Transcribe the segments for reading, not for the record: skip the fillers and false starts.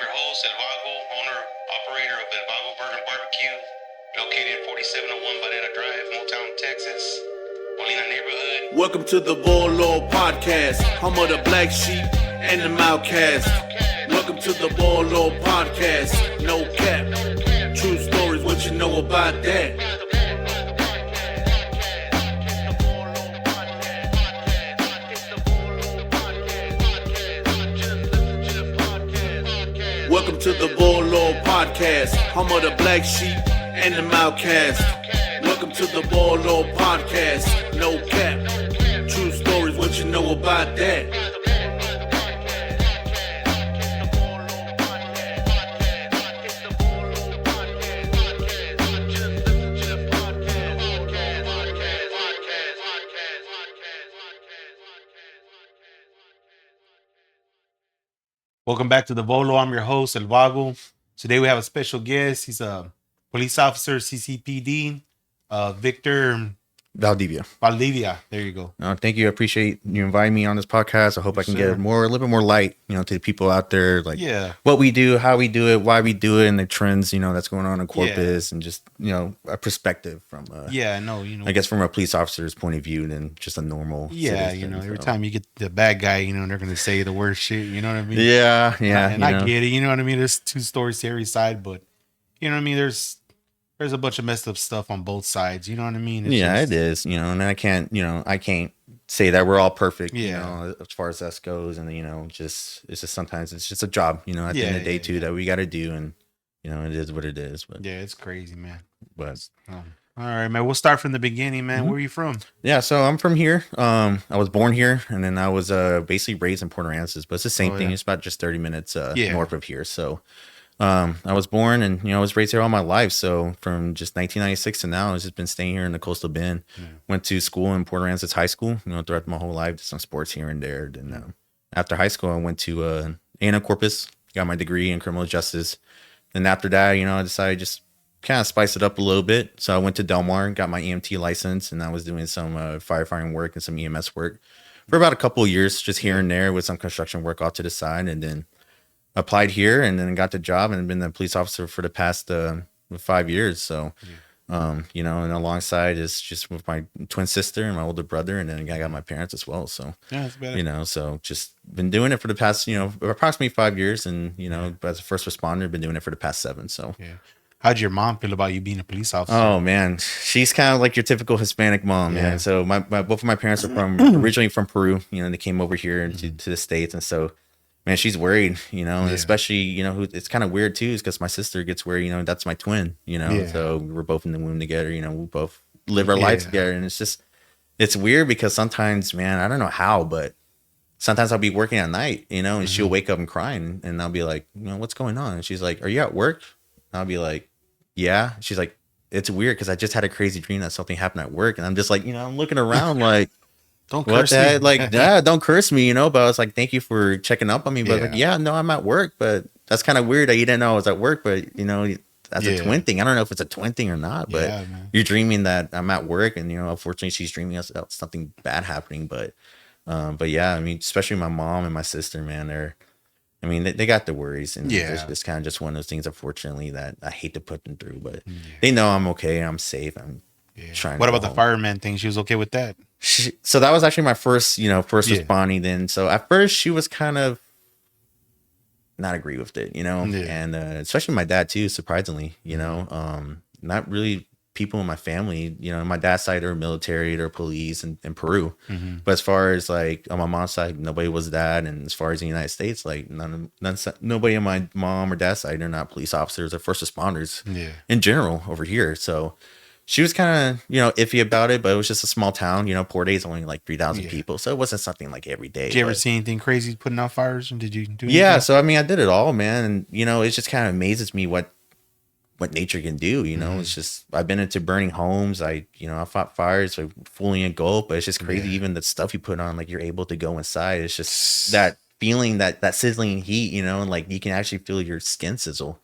Your host, El Vago, owner, operator of El Vago Burger Barbecue, located at 4701 Banana Drive, Motown, Texas, Molina neighborhood. Welcome to the Volo Podcast, home of the black sheep and the outcast. Welcome to the Volo Podcast, no cap, true stories, what you know about that? Welcome to the Volo Podcast, home of the black sheep and the outcast. Welcome to the Volo Podcast, no cap, true stories, what you know about that? Welcome back to the Volo. I'm your host, El Vago. Today we have a special guest. He's a police officer, CCPD, Victor Valdivia. There you go. Thank you. I appreciate you inviting me on this podcast. I hope I can get a little bit more light, to the people out there, like what we do, how we do it, why we do it, and the trends, that's going on in Corpus, and just, a perspective from, I guess from a police officer's point of view than just a normal citizen, every time you get the bad guy, they're going to say the worst shit, you know what I mean? Yeah. And I get it, you know what I mean? There's two stories to every side, but, you know what I mean? There's a bunch of messed up stuff on both sides. You know what I mean? It is, and I can't say that we're all perfect, as far as that goes. And, it's just sometimes it's just a job, at the end of the day too, that we got to do. And, it is what it is. But yeah, it's crazy, man. But all right, man, we'll start from the beginning, man. Where are you from? Yeah, so I'm from here. I was born here, and then I was basically raised in Port Aransas, but it's the same thing. It's about just 30 minutes north of here. So I was born and, I was raised here all my life. So from just 1996 to now, I've just been staying here in the coastal bend. Went to school in Port Aransas High School, throughout my whole life, did some sports here and there. Then after high school, I went to A&M Corpus, got my degree in criminal justice. Then after that, I decided just kind of spice it up a little bit. So I went to Del Mar and got my EMT license, and I was doing some firefighting work and some EMS work for about a couple of years, just here and there with some construction work off to the side. And then applied here and then got the job and been a police officer for the past 5 years. So, and alongside is just with my twin sister and my older brother. And then I got my parents as well. So, that's better. So just been doing it for the past, approximately 5 years. And, as a first responder, been doing it for the past 7. So, how'd your mom feel about you being a police officer? Oh man, she's kind of like your typical Hispanic mom, man. So both of my parents are originally from Peru. They came over here to the States, and so, man, she's worried. Especially it's kind of weird too, is because my sister gets worried. That's my twin. So we're both in the womb together. We both live our lives together, and it's weird because sometimes, man, I don't know how, but sometimes I'll be working at night, and she'll wake up and crying, and I'll be like, what's going on? And she's like, are you at work? And I'll be like, yeah. She's like, it's weird because I just had a crazy dream that something happened at work, and I'm just like, I'm looking around like, don't curse me. Like, don't curse me, but I was like, thank you for checking up on me. But no, I'm at work, but that's kind of weird that you didn't know I was at work, but that's a twin thing. I don't know if it's a twin thing or not, but you're dreaming that I'm at work, and unfortunately she's dreaming about something bad happening. But yeah, I mean, especially my mom and my sister, man, they got the worries, and it's kind of just one of those things, unfortunately, that I hate to put them through, but they know I'm okay. I'm safe. I'm trying. What about the fireman thing? She was okay with that? So that was actually my first responding then. So at first she was kind of not agree with it, and especially my dad too, surprisingly, not really people in my family, my dad's side, they're military, they're police in Peru. But as far as like on my mom's side, nobody was that. And as far as the United States, like nobody on my mom or dad's side, they're not police officers or first responders in general over here. So she was kind of, iffy about it, but it was just a small town. Port A is only like 3,000 people. So it wasn't something like every day. Did you ever see anything crazy putting out fires? And did you do anything? Yeah. So, I mean, I did it all, man. And, it just kind of amazes me what nature can do. It's just, I've been into burning homes. I fought fires, so fully engulfed, but it's just crazy. Even the stuff you put on, like you're able to go inside. It's just that feeling, that sizzling heat, and like you can actually feel your skin sizzle.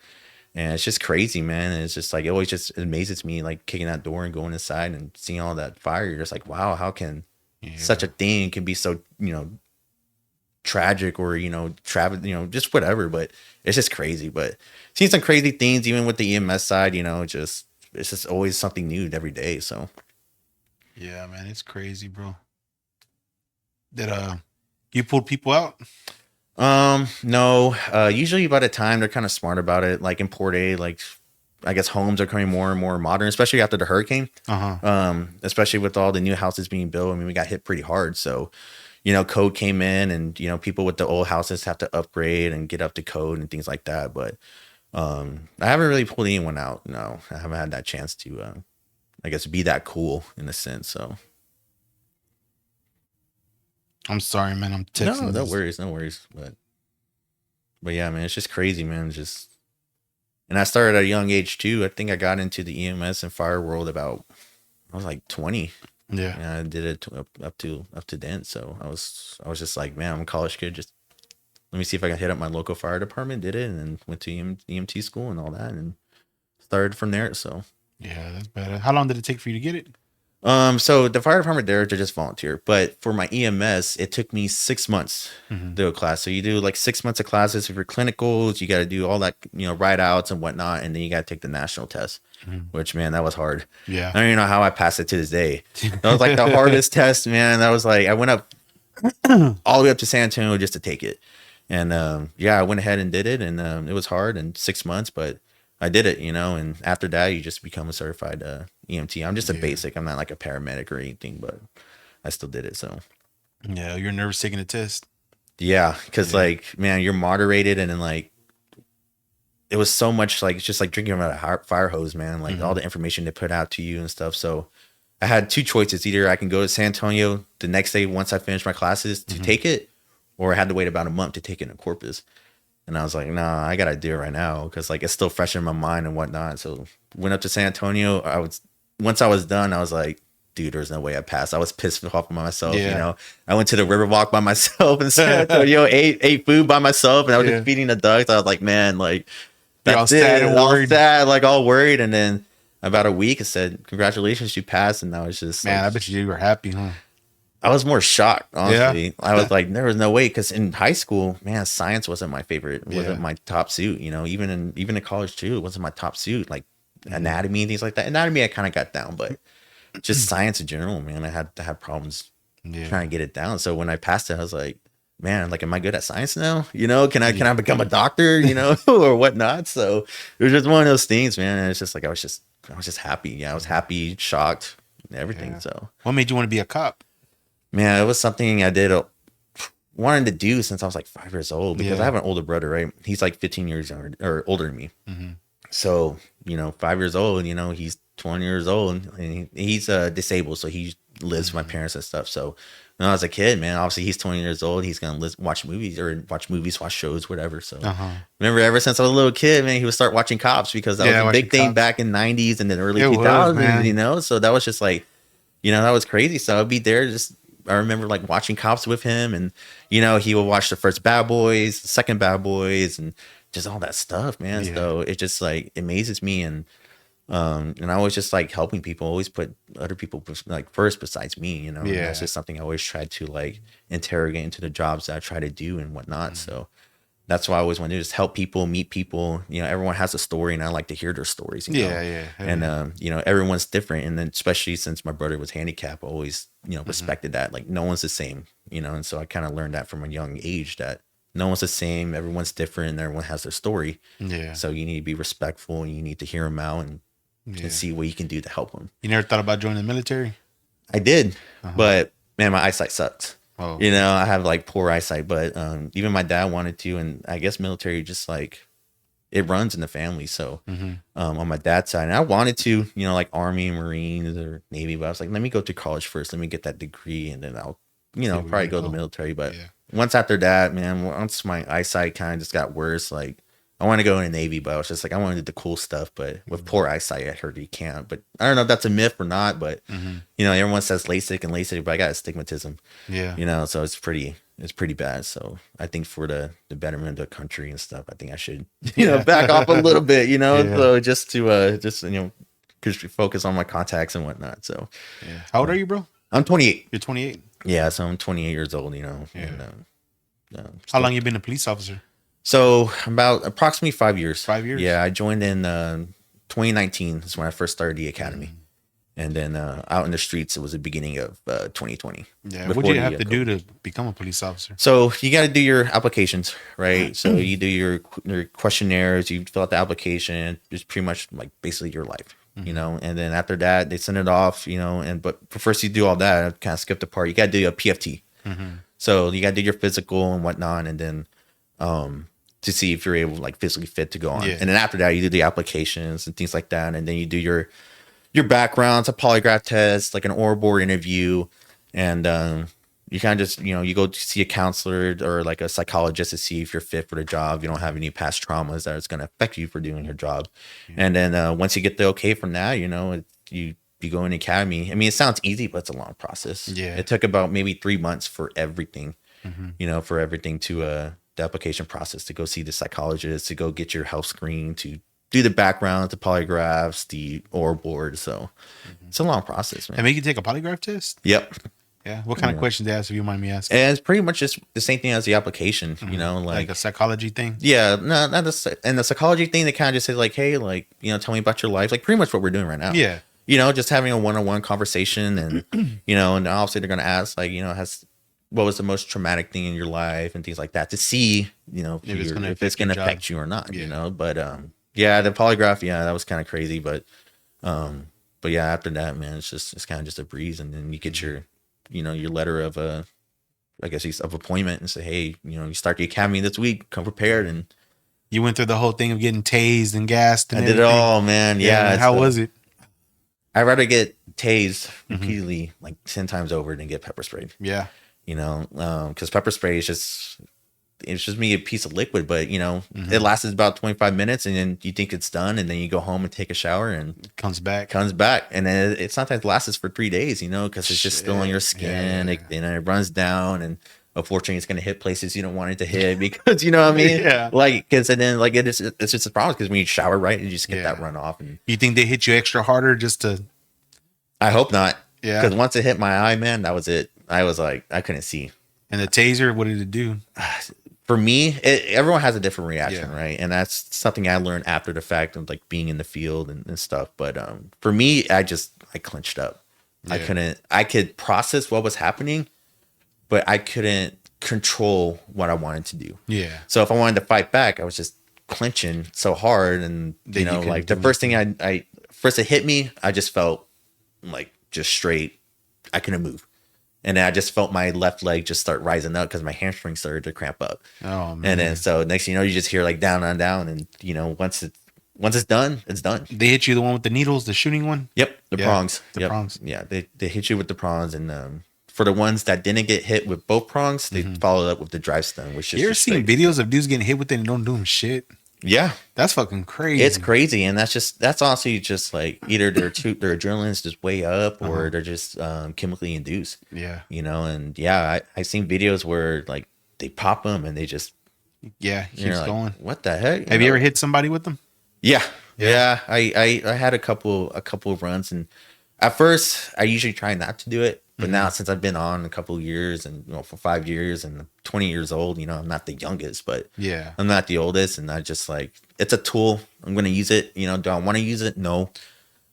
And it's just crazy, man. And it's just like, it always just amazes me, like kicking that door and going inside and seeing all that fire. You're just like, wow, how can such a thing can be so, tragic or, travel, just whatever, but it's just crazy. But seen some crazy things, even with the EMS side, it's just always something new every day. So. Yeah, man, it's crazy, bro. Did you pulled people out? No. Usually by the time they're kind of smart about it, like in Port A, like I guess homes are becoming more and more modern, especially after the hurricane. Especially with all the new houses being built. I mean, we got hit pretty hard. So, code came in and, people with the old houses have to upgrade and get up to code and things like that. But I haven't really pulled anyone out. No, I haven't had that chance to, I guess, be that cool in a sense. So. I'm sorry, man. I'm texting. No worries. But yeah, man, it's just crazy, man. And I started at a young age too. I think I got into the EMS and fire world I was like 20. Yeah. And I did it up to then. So I was just like, man, I'm a college kid. Just let me see if I can hit up my local fire department. Did it, and then went to EMT school and all that, and started from there. So yeah, that's better. How long did it take for you to get it? So the fire department there to just volunteer, but for my EMS, it took me 6 months to do a class. So you do like 6 months of classes for your clinicals. You got to do all that, write outs and whatnot. And then you the national test, which, man, that was hard. Yeah. I don't even know how I passed it to this day. That was like the hardest test, man. That was like, I went up all the way up to San Antonio just to take it. And, I went ahead and did it, and, it was hard in 6 months, but I did it, and after that, you just become a certified EMT. I'm just a basic. I'm not like a paramedic or anything, but I still did it. So, yeah, you're nervous taking the test. Yeah, because like, man, you're moderated, and then like, it was so much like it's just like drinking out a fire hose, man. Like all the information they put out to you and stuff. So, I had two choices: either I can go to San Antonio the next day once I finish my classes to take it, or I had to wait about a month to take it in Corpus. And I was like, nah, I got to do it right now because like it's still fresh in my mind and whatnot. So went up to San Antonio. Once I was done, I was like, dude, there's no way I passed. I was pissed off by myself. I went to the Riverwalk by myself in San Antonio, ate food by myself, and I was just feeding the ducks. I was like, man, like that's it. All sad, like all worried. And then about a week, it said, congratulations, you passed. And I was just man, like, I bet you were happy, huh? I was more shocked, honestly. I was like, there was no way, because in high school, man, science wasn't my favorite. It wasn't my top suit, even in college too, it wasn't my top suit. Like anatomy and things like that. Anatomy I kind of got down, but just science in general, man, I had to have problems trying to get it down. So when I passed it, I was like, man, like, am I good at science now? Can I become a doctor, or whatnot? So it was just one of those things, man. And it's just like I was just happy. Yeah, I was happy, shocked, everything. Yeah. So what made you want to be a cop? Man, it was something I wanted to do since I was like 5 years old, because I have an older brother, right? He's like 15 years younger or older than me. So, 5 years old, he's 20 years old, and he's disabled. So he lives with my parents and stuff. So when I was a kid, man, obviously he's 20 years old. He's going to watch movies, watch shows, whatever. So remember, ever since I was a little kid, man, he would start watching Cops, because that was a big thing back in 90s and then early 2000s, So that was just like, that was crazy. So I'd be there I remember like watching Cops with him, and he would watch the first Bad Boys, the second Bad Boys, and just all that stuff, man. So it just like amazes me, and I was just like helping people, always put other people like first besides me, and that's just something I always tried to like interrogate into the jobs that I try to do and whatnot. So that's why I always want to do, just help people, meet people. Everyone has a story, and I like to hear their stories. And everyone's different, and then especially since my brother was handicapped, I always respected that. Like no one's the same, and so I kind of learned that from a young age, that no one's the same, everyone's different, and everyone has their story. So you need to be respectful, and you need to hear them out and see what you can do to help them. You never thought about joining the military? I did, but man, my eyesight sucks. I have like poor eyesight, but even my dad wanted to, and I guess military just like it runs in the family. So on my dad's side, and I wanted to, like Army, Marines, or Navy, but I was like, let me go to college first, let me get that degree, and then I'll probably go to the military. But once after that, man, once my eyesight kind of just got worse, like I want to go in the Navy, but I was just like, I want to do the cool stuff, but with poor eyesight, I heard you can't. But I don't know if that's a myth or not, but everyone says LASIK, but I got astigmatism. So it's pretty bad. So I think for the betterment of the country and stuff, I think I should back off a little bit, so just to focus on my contacts and whatnot. So how old are you, bro? I'm 28. You're 28. Yeah, so I'm 28 years old, and How long you been a police officer? So about approximately 5 years. 5 years? Yeah, I joined in 2019. That's when I first started the academy. And then out in the streets, it was the beginning of 2020. Yeah. What do you have to do to become a police officer? So you got to do your applications, right? So you do your questionnaires, you fill out the application. It's pretty much like basically your life, you know. And then after that, they send it off, you know. But first you do all that, I kind of skipped the part. You got to do a PFT. So you got to do your physical and whatnot, and then to see if you're able, like, physically fit to go on. And then after that, you do the applications and things like that, and then you do your backgrounds, a polygraph test, like an oral board interview, and you kind of just, you know, you go to see a counselor or like a psychologist to see if you're fit for the job. You don't have any past traumas that is going to affect you for doing your job. And then once you get the okay from that, you know, you go in the academy. I mean, it sounds easy, but it's a long process. It took about maybe 3 months for everything, you know, for everything to the application process, to go see the psychologist, to go get your health screen, to do the background, the polygraphs, the oral board. So it's a long process, man. And make you take a polygraph test? Yep. Yeah. What kind of questions they ask, if you mind me asking? And it's pretty much just the same thing as the application, you know, like a psychology thing? Yeah. No, not the, and the psychology thing, they kind of just say like, hey, like, you know, tell me about your life. Like pretty much what we're doing right now. Yeah. You know, just having a one-on-one conversation, and, you know, and obviously they're going to ask, like, you know, what was the most traumatic thing in your life and things like that, to see, you know, if it's going to affect you or not, you know. But yeah, the polygraph, yeah, that was kind of crazy, but yeah, after that, man, it's kind of just a breeze. And then you get your, you know, your letter of I guess of appointment, and say, hey, you know, you start the academy this week, come prepared. And you went through the whole thing of getting tased and gassed and I did it all, man. Yeah. How was it? I'd rather get tased repeatedly, like 10 times over, than get pepper sprayed. Yeah. You know, because pepper spray is just me a piece of liquid, but, you know, it lasts about 25 minutes, and then you think it's done, and then you go home and take a shower, and it comes back, and then it sometimes lasts for 3 days, you know, because it's just still on your skin, and it runs down, and unfortunately it's going to hit places you don't want it to hit, because, you know what I mean? Like, because, and then, like, it's just a problem, because when you shower, right, you just get that run off. And you think they hit you extra harder just to? I hope not. Yeah, because once it hit my eye, man, that was it. I was like, I couldn't see. And the taser, what did it do? For me, everyone has a different reaction, right? And that's something I learned after the fact of, like, being in the field and stuff. But for me, I clenched up. I could process what was happening, but I couldn't control what I wanted to do. Yeah. So if I wanted to fight back, I was just clenching so hard, and you know, like the first thing first it hit me, I just felt like just straight. I couldn't move. And then I just felt my left leg just start rising up, because my hamstring started to cramp up. Oh, man. And then so next thing you know, you just hear like down on down. And, you know, once it's done, it's done. They hit you the one with the needles, the shooting one? Yep. The prongs. The prongs. Yeah. They hit you with the prongs. And for the ones that didn't get hit with both prongs, they followed up with the drive stun, which is. You ever seen videos of dudes getting hit with it and don't do them shit? Yeah. That's fucking crazy. It's crazy. And that's honestly just like either their adrenaline's just way up, or they're just chemically induced. Yeah. You know, and yeah, I've seen videos where like they pop them and they just. Yeah. Keeps like, going. What the heck? Have you ever hit somebody with them? Yeah. Yeah. I had a couple of runs, and at first I usually try not to do it. But now, since I've been on a couple of years, and, you know, for 5 years, and I'm 20 years old, you know, I'm not the youngest, but I'm not the oldest. And I just like, it's a tool. I'm going to use it. You know, do I want to use it? No.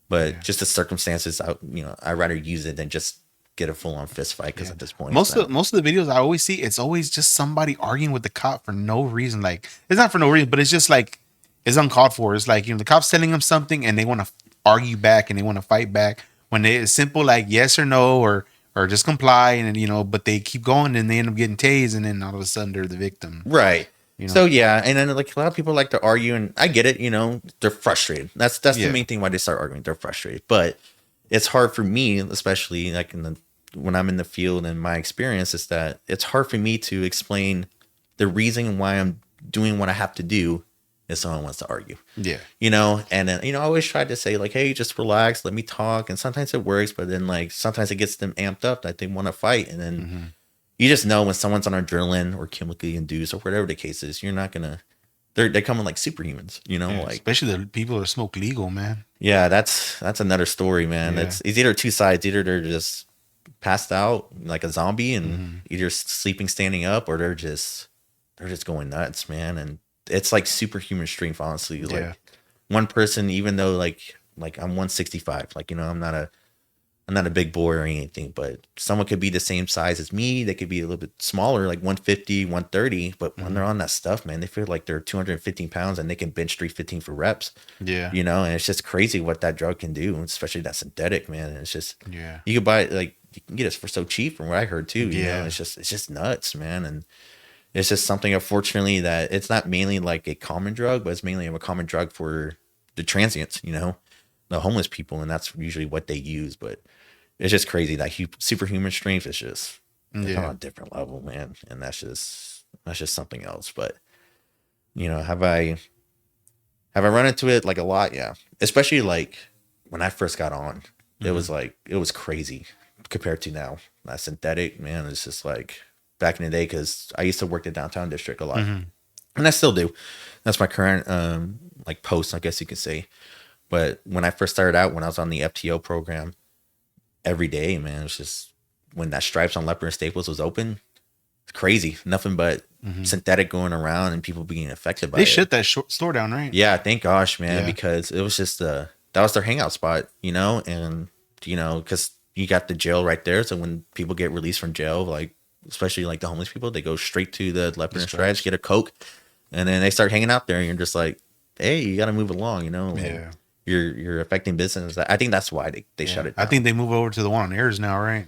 But just the circumstances, I'd rather use it than just get a full on fist fight. Because at this point, most of the videos I always see, it's always just somebody arguing with the cop for no reason. Like, it's not for no reason, but it's just like, it's uncalled for. It's like, you know, the cop's telling them something and they want to argue back and they want to fight back, when it's simple, like yes or no, or just comply, and then, you know, but they keep going and they end up getting tased, and then all of a sudden they're the victim. Right. You know? So yeah, and then like a lot of people like to argue, and I get it, you know, they're frustrated. That's the main thing why they start arguing. They're frustrated. But it's hard for me, especially like when I'm in the field, and my experience is that it's hard for me to explain the reason why I'm doing what I have to do if someone wants to argue. Yeah. You know, and then, you know, I always try to say like, hey, just relax, let me talk. And sometimes it works, but then like sometimes it gets them amped up that they want to fight. And then you just know when someone's on adrenaline or chemically induced or whatever the case is, you're not gonna, they're coming like superhumans, you know, like especially the people that smoke legal, man. Yeah, that's another story, man. It's either two sides. Either they're just passed out like a zombie and either sleeping standing up, or they're just they're just going nuts, man. And it's like superhuman strength, honestly. Like one person, even though like I'm 165, like, you know, I'm not a big boy or anything, but someone could be the same size as me. They could be a little bit smaller, like 150, 130. But when they're on that stuff, man, they feel like they're 215 pounds and they can bench 315 for reps. Yeah. You know, and it's just crazy what that drug can do, especially that synthetic, man. And it's just, yeah, you could buy it, like, you can get it for so cheap from what I heard too. You know, it's just nuts, man. And it's just something, unfortunately, that it's not mainly like a common drug, but it's mainly a common drug for the transients, you know, the homeless people. And that's usually what they use. But it's just crazy that superhuman strength is just on a different level, man. And that's just something else. But, you know, have I run into it like a lot? Yeah. Especially like when I first got on, it was crazy compared to now. That synthetic, man, it's just like back in the day, because I used to work the downtown district a lot. And I still do. That's my current like post, I guess you could say. But when I first started out, when I was on the FTO program, every day, man, it was just when that Stripes on Leopard and Staples was open, it's crazy. Nothing but synthetic going around and people being affected by it. They shut that store down, right? Yeah, thank gosh, man, because it was just that was their hangout spot, you know, and you know, because you got the jail right there, so when people get released from jail, like especially like the homeless people, they go straight to the Leopard and Stripes, get a Coke, and then they start hanging out there, and you're just like, hey, you got to move along, you know. Like, you're affecting business. I think that's why they shut it down. I think they move over to the one on Ayers now, right?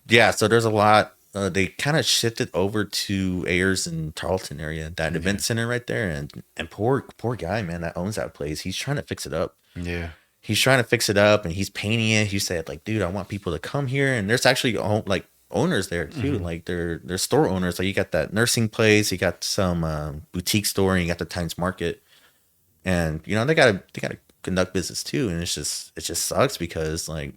Yeah, so there's a lot. They kind of shifted over to Ayers and Tarleton area, that event center right there, and poor guy, man, that owns that place. He's trying to fix it up. Yeah. He's trying to fix it up, and he's painting it. He said, like, dude, I want people to come here, and there's actually like owners there too. Like they're store owners. Like you got that nursing place, you got some boutique store, and you got the Times Market. And you know they gotta conduct business too, and it just sucks because like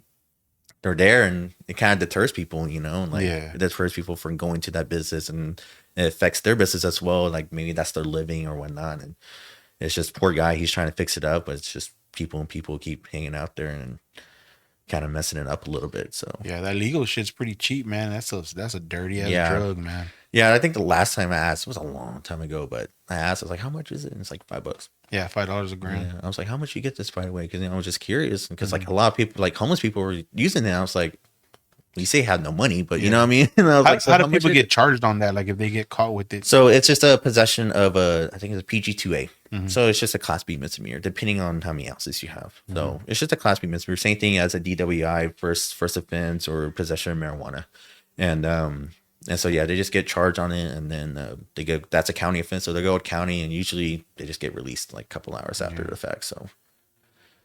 they're there and it kind of deters people, you know, like it deters people from going to that business, and it affects their business as well. Like maybe that's their living or whatnot, and it's just poor guy. He's trying to fix it up, but it's just people keep hanging out there and kind of messing it up a little bit. So yeah, that legal shit's pretty cheap, man. That's a dirty ass drug, man. Yeah, I think the last time I asked, it was a long time ago, but I asked, I was like, how much is it? And it's like $5. Yeah, $5 a gram. Yeah, I was like, how much you get this, by the way? Because I was just curious, because like a lot of people, like homeless people, were using it. I was like, you say have no money, but you know what I mean? And I was how do people get charged on that? Like if they get caught with it? So it's just a possession of I think it's a PG2A. So it's just a Class B misdemeanor, depending on how many ounces you have. So it's just a Class B misdemeanor, same thing as a DWI, first offense, or possession of marijuana, and so yeah, they just get charged on it, and then that's a county offense, so they go to county, and usually they just get released like a couple hours after the fact.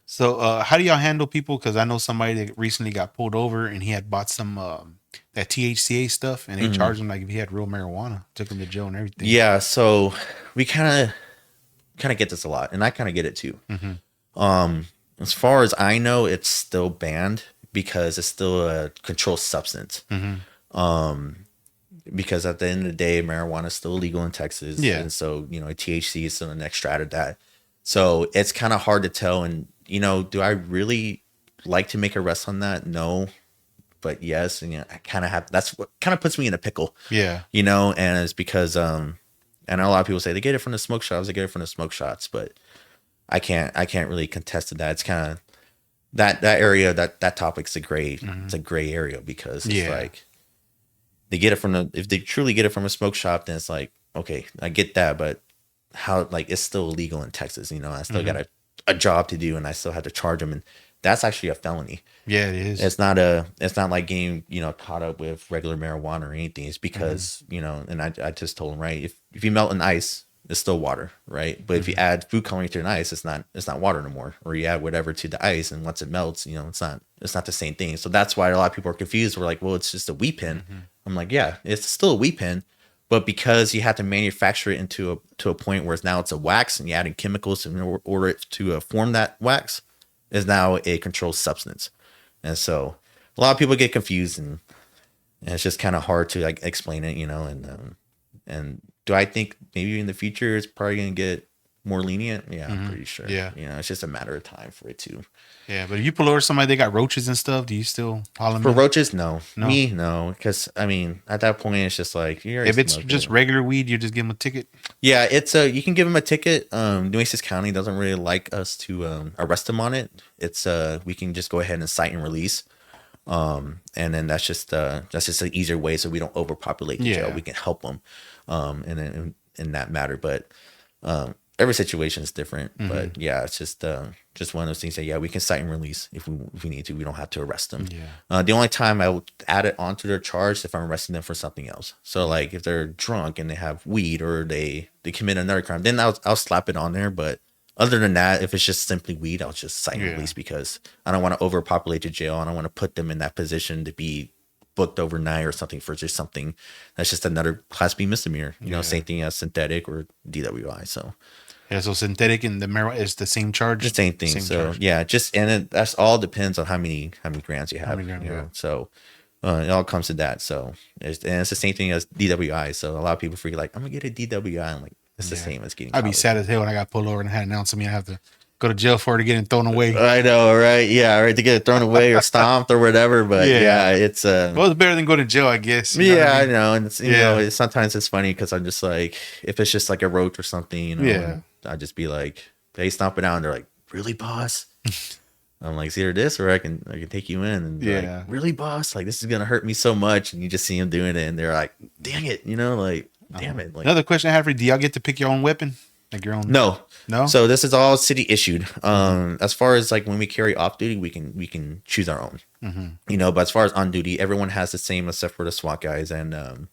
So how do y'all handle people? Because I know somebody that recently got pulled over, and he had bought some that THCA stuff, and they charged him like if he had real marijuana, took him to jail and everything. Yeah, so we kind of get this a lot, and I kind of get it too. As far as I know, it's still banned because it's still a controlled substance. Because at the end of the day, marijuana is still illegal in Texas. Yeah. And so, you know, THC is still an extract of that. So it's kind of hard to tell. And, you know, do I really like to make arrests on that? No. But yes. And, you know, I kind of have, that's what kind of puts me in a pickle. Yeah. You know, and it's because, and a lot of people say they get it from the smoke shops, but I can't really contest to that. It's kind of that area, that topic's it's a gray area, because it's like, they get it if they truly get it from a smoke shop, then it's like, okay, I get that, but how, like, it's still illegal in Texas, you know, I still got a job to do, and I still have to charge them, and that's actually a felony. Yeah, it is. It's not like getting, you know, caught up with regular marijuana or anything. It's because, you know, and I just told them, right, if you melt an ice, it's still water, right? But if you add food coloring to an ice, it's not water no more. Or you add whatever to the ice, and once it melts, you know, it's not the same thing. So that's why a lot of people are confused. We're like, well, it's just a weed pen. I'm like, yeah, it's still a weed pen, but because you have to manufacture it to a point where now it's a wax, and you add in chemicals in order to form that wax, is now a controlled substance. And so a lot of people get confused, and it's just kind of hard to like explain it, you know. And do I think maybe in the future it's probably going to get more lenient. Yeah, I'm pretty sure. Yeah. It's just a matter of time for it to. Yeah, but if you pull over somebody, they got roaches and stuff, do you still haul them For in? roaches? No. Me? No. Because, I mean, at that point, it's just like... If it's just regular weed, you just give them a ticket? Yeah, it's you can give them a ticket. Nueces County doesn't really like us to arrest them on it. It's we can just go ahead and cite and release. And then that's just an easier way so we don't overpopulate the jail. We can help them in that matter. But every situation is different. But yeah, it's just one of those things that we can cite and release if we need to. We don't have to arrest them. The only time I would add it onto their charge if I'm arresting them for something else. So like if they're drunk and they have weed or they commit another crime, then I'll slap it on there. But other than that, if it's just simply weed, I'll just cite and release because I don't want to overpopulate the jail. I don't want to put them in that position to be booked overnight or something for just something that's just another Class B misdemeanor. Same thing as synthetic or DWI. So. Yeah, so synthetic and the marijuana is the same charge. The same thing. So charge. That's all depends on how many grams you have. So it all comes to that. So it's the same thing as DWI. So a lot of people feel like I'm gonna get a DWI. I'm like it's the same as getting. I'd be sad as hell when I got pulled over and had announced to me I have to go to jail for it to get it thrown away. I know, right? Yeah, right. To get it thrown away or stomped or whatever. But it's well, it's better than go to jail, I guess. I know, and it's, you know, sometimes it's funny because I'm just like, if it's just like a roach or something, I'd just be like, hey, stomp it out. And they're like, really, boss? I'm like, it's either this or I can take you in. And like, really, boss? Like, this is gonna hurt me so much. And you just see them doing it, and they're like, dang it, like, damn it. Like, another question I have for you: do y'all get to pick your own weapon, like your own? No. So this is all city issued. As far as like when we carry off duty, we can choose our own. But as far as on duty, everyone has the same except for the SWAT guys and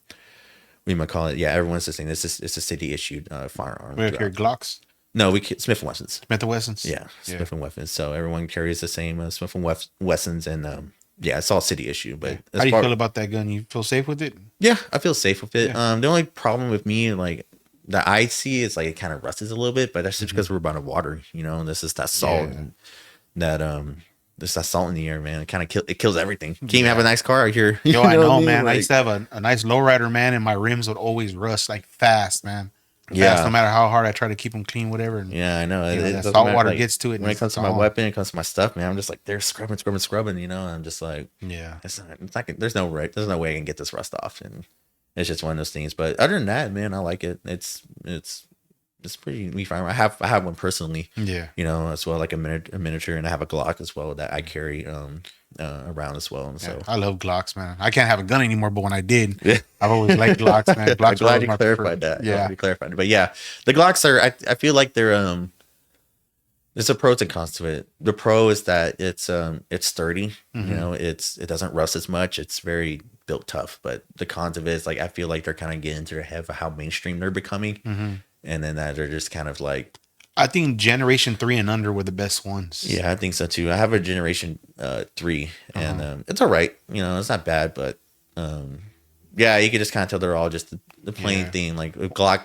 we might call it. Yeah, everyone's the same. It's a city issued firearm. We carry Glocks. No, we Smith and Wessons. Smith and Wessons. Yeah, Smith and Wessons. So everyone carries the same Smith and Wessons, and it's all city issue. But how do you feel about that gun? You feel safe with it? Yeah, I feel safe with it. The only problem with me, like that I see, is like it kind of rusts a little bit, but that's just because we're about to water. And this is that salt and that there's that salt in the air, man. It kind of kills everything. Can't even have a nice car out here. Yo, I know, man. Like, I used to have a nice lowrider, man, and my rims would always rust like fast, man. Fast, no matter how hard I try to keep them clean, whatever. And, I know. That salt water gets to it. When it comes to my weapon, it comes to my stuff, man. I'm just like, they're scrubbing. And I'm just like, it's not, there's no way I can get this rust off. And it's just one of those things. But other than that, man, I like it. It's pretty neat firearm. I have one personally. As well, like a miniature, and I have a Glock as well that I carry around as well. And so I love Glocks, man. I can't have a gun anymore, but when I did, I've always liked Glocks, man. Glocks. I'm glad you clarified that. Yeah, you clarified it. But yeah, the Glocks are. I feel like they're there's a pros and cons to it. The pro is that it's sturdy. It doesn't rust as much. It's very built tough. But the cons of it is like I feel like they're kind of getting into their head of how mainstream they're becoming. And then that they're just kind of like, I think Generation 3 and under were the best ones. Yeah, I think so too. I have a Generation 3, and it's all right. It's not bad, but you can just kind of tell they're all just the plain thing. Like if Glock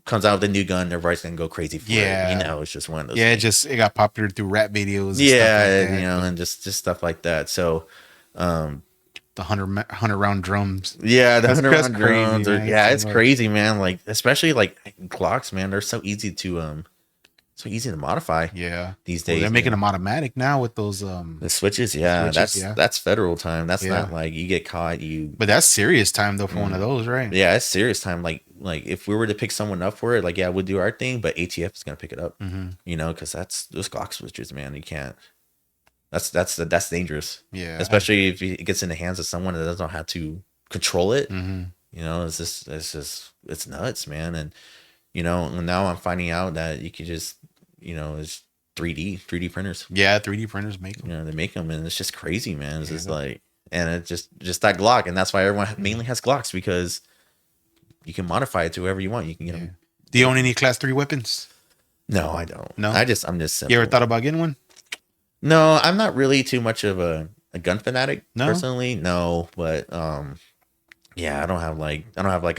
comes out with a new gun, everybody's gonna go crazy for it. It's just one of those. Yeah, things. It got popular through rap videos. And stuff like that. And just stuff like that. So, the 100 round drums. Yeah, the 100 round drums. It's crazy, man. Like especially like Glocks, man. They're so easy to modify. Yeah, these days they're making them automatic now with those the switches. Yeah, that's federal time. That's not like you get caught. But that's serious time though for one of those, right? Yeah, it's serious time. Like if we were to pick someone up for it, we'll do our thing, but ATF is gonna pick it up. Because that's those Glock switches, man. You can't. That's dangerous. Yeah. Especially if it gets in the hands of someone that doesn't know how to control it. It's nuts, man. And now I'm finding out that you could just it's 3D printers. Yeah, 3D printers make them. They make them, and it's just crazy, man. It's just like, and it's just that Glock, and that's why everyone mainly has Glocks, because you can modify it to whoever you want. You can get them. Do you own any Class 3 weapons? No, I don't. No, I'm just simple. You ever thought about getting one? No, I'm not really too much of a gun fanatic personally. No, but I don't have like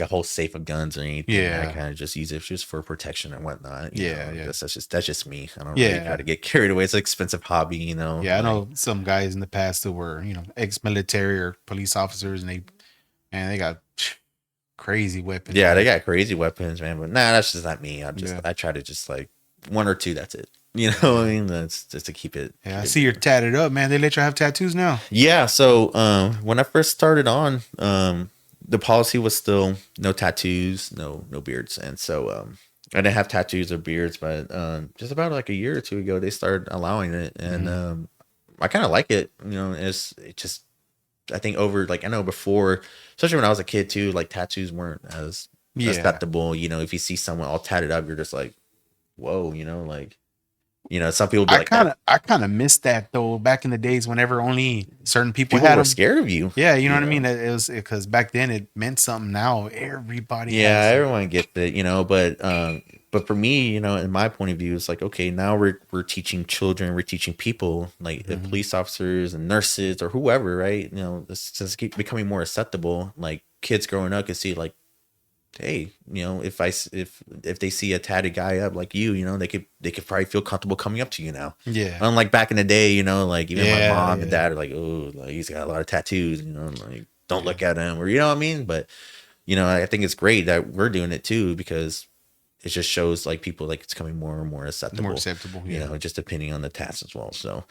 a whole safe of guns or anything. Yeah, I kind of just use it just for protection and whatnot. That's just me. I don't really got to get carried away. It's an expensive hobby, Yeah, I know some guys in the past who were ex-military or police officers, and they got crazy weapons. Yeah, they got crazy weapons, man. But that's just not me. I try to just like one or two. That's it. You know what I mean? That's just to keep it. Yeah, I see you're tatted up, man. They let you have tattoos now. Yeah. So when I first started on, the policy was still no tattoos, no beards, and so I didn't have tattoos or beards, but just about like a year or two ago, they started allowing it, and I kind of like it. You know, it just I think over like I know before, especially when I was a kid too, like tattoos weren't as acceptable. You know, if you see someone all tatted up, you're just like, whoa, you know, like. You know, some people be I kind of missed that though. Back in the days, whenever only certain people were them. scared of you. Yeah, you know what I mean. It was because back then it meant something. Now everybody. Yeah, everyone gets it. You know, but for me, you know, in my point of view, it's like okay, now we're teaching children, we're teaching people, like police officers and nurses or whoever, right? You know, this just keep becoming more acceptable. Like kids growing up can see like. Hey, you know, if they see a tatted guy up like you know, they could probably feel comfortable coming up to you now. Yeah. Unlike back in the day, you know, like even my mom and dad are like, oh, like he's got a lot of tattoos, you know, like don't look at him or you know what I mean. But you know, I think it's great that we're doing it too because it just shows like people like it's coming more and more acceptable. You know, just depending on the tats as well. So,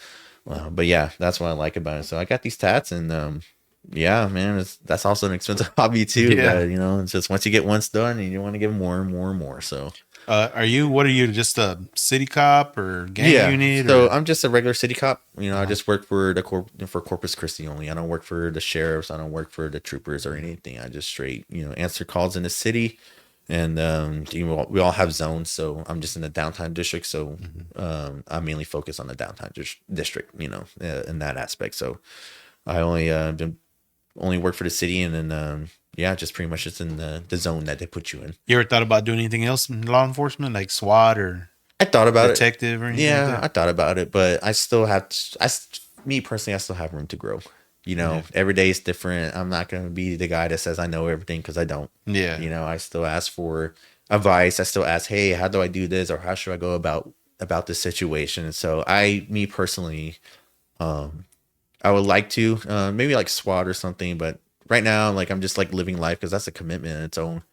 but yeah, that's what I like about it. So I got these tats and yeah, man, that's also an expensive hobby too. Yeah. You know, it's just once you get once done, and you want to get more and more and more. So, what are you? Just a city cop or gang unit? So I'm just a regular city cop. You know, I just work for for Corpus Christi only. I don't work for the sheriffs. I don't work for the troopers or anything. I just straight, you know, answer calls in the city. And we all have zones, so I'm just in the downtown district. So I mainly focus on the downtown district. You know, in that aspect. So I only work for the city and then just pretty much it's in the zone that they put you in. You ever thought about doing anything else in law enforcement like SWAT or I thought about detective or anything like that? I thought about it, but I still have me personally I still have room to grow. You know, every day is different. I'm not going to be the guy that says I know everything because I don't. Yeah. You know, I still ask for advice. I still ask, hey, how do I do this or how should I go about this situation? And so me personally I would like to maybe like SWAT or something, but right now, like I'm just like living life because that's a commitment in its own.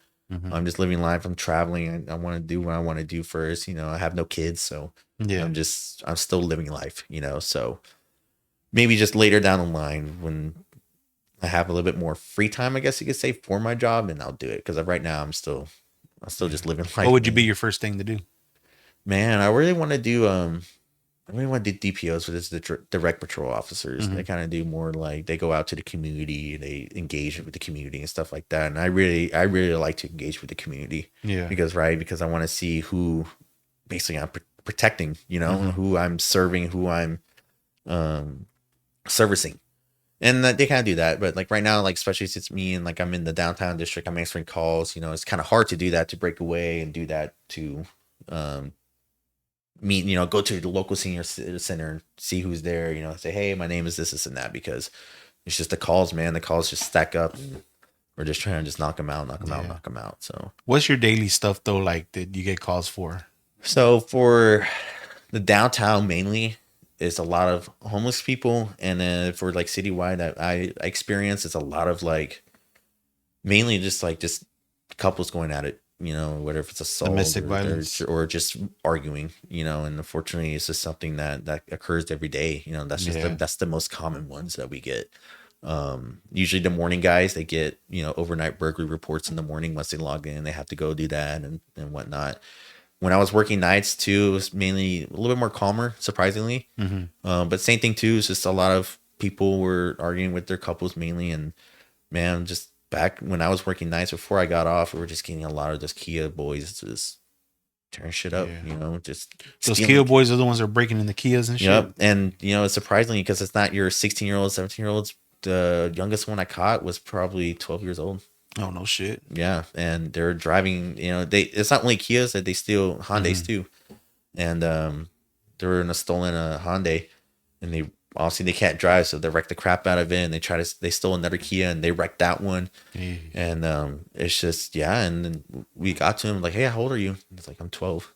I'm just living life. I'm traveling. I want to do what I want to do first. You know, I have no kids, so I'm still living life. You know, so maybe just later down the line when I have a little bit more free time, I guess you could say for my job, and I'll do it because right now I'm still just living life. What would you be your first thing to do? Man, I really want to do DPOs, which is the direct patrol officers. They kind of do more like they go out to the community, they engage with the community and stuff like that. And I really like to engage with the community. Yeah. Because I want to see who basically I'm protecting, you know, who I'm serving, who I'm servicing. And they kind of do that. But like right now, like especially since it's me and like I'm in the downtown district, I'm answering calls, you know, it's kind of hard to do that, to break away and do that to meet, you know, go to the local senior center and see who's there, you know, say, hey, my name is this and that, because it's just the calls, man. The calls just stack up. We're just trying to just knock them out. So what's your daily stuff though, like that you get calls for? So for the downtown mainly, it's a lot of homeless people. And then for like citywide that I experience, it's a lot of like mainly just couples going at it. You know, whether if it's assault, domestic violence, or just arguing, you know, and unfortunately it's just something that occurs every day. You know, that's just that's the most common ones that we get. Usually the morning guys, they get, you know, overnight burglary reports in the morning. Once they log in, they have to go do that and whatnot. When I was working nights too, it was mainly a little bit more calmer, surprisingly. But same thing too, it's just a lot of people were arguing with their couples mainly, and man, just back when I was working nights before I got off, we were just getting a lot of those Kia boys just tearing shit up, you know, just those Kia boys are the ones that are breaking in the Kias and shit. Yep. And you know, it's surprisingly because it's not your 16-year-olds, 17-year-olds. The youngest one I caught was probably 12 years old. Oh no shit. Yeah. And they're driving, you know, it's not only Kias that they steal Hyundais too. And they were in a stolen Hyundai, and they obviously they can't drive, so they wrecked the crap out of it, and they stole another Kia and they wrecked that one. And it's just and then we got to him like, hey, how old are you? He's like, I'm 12.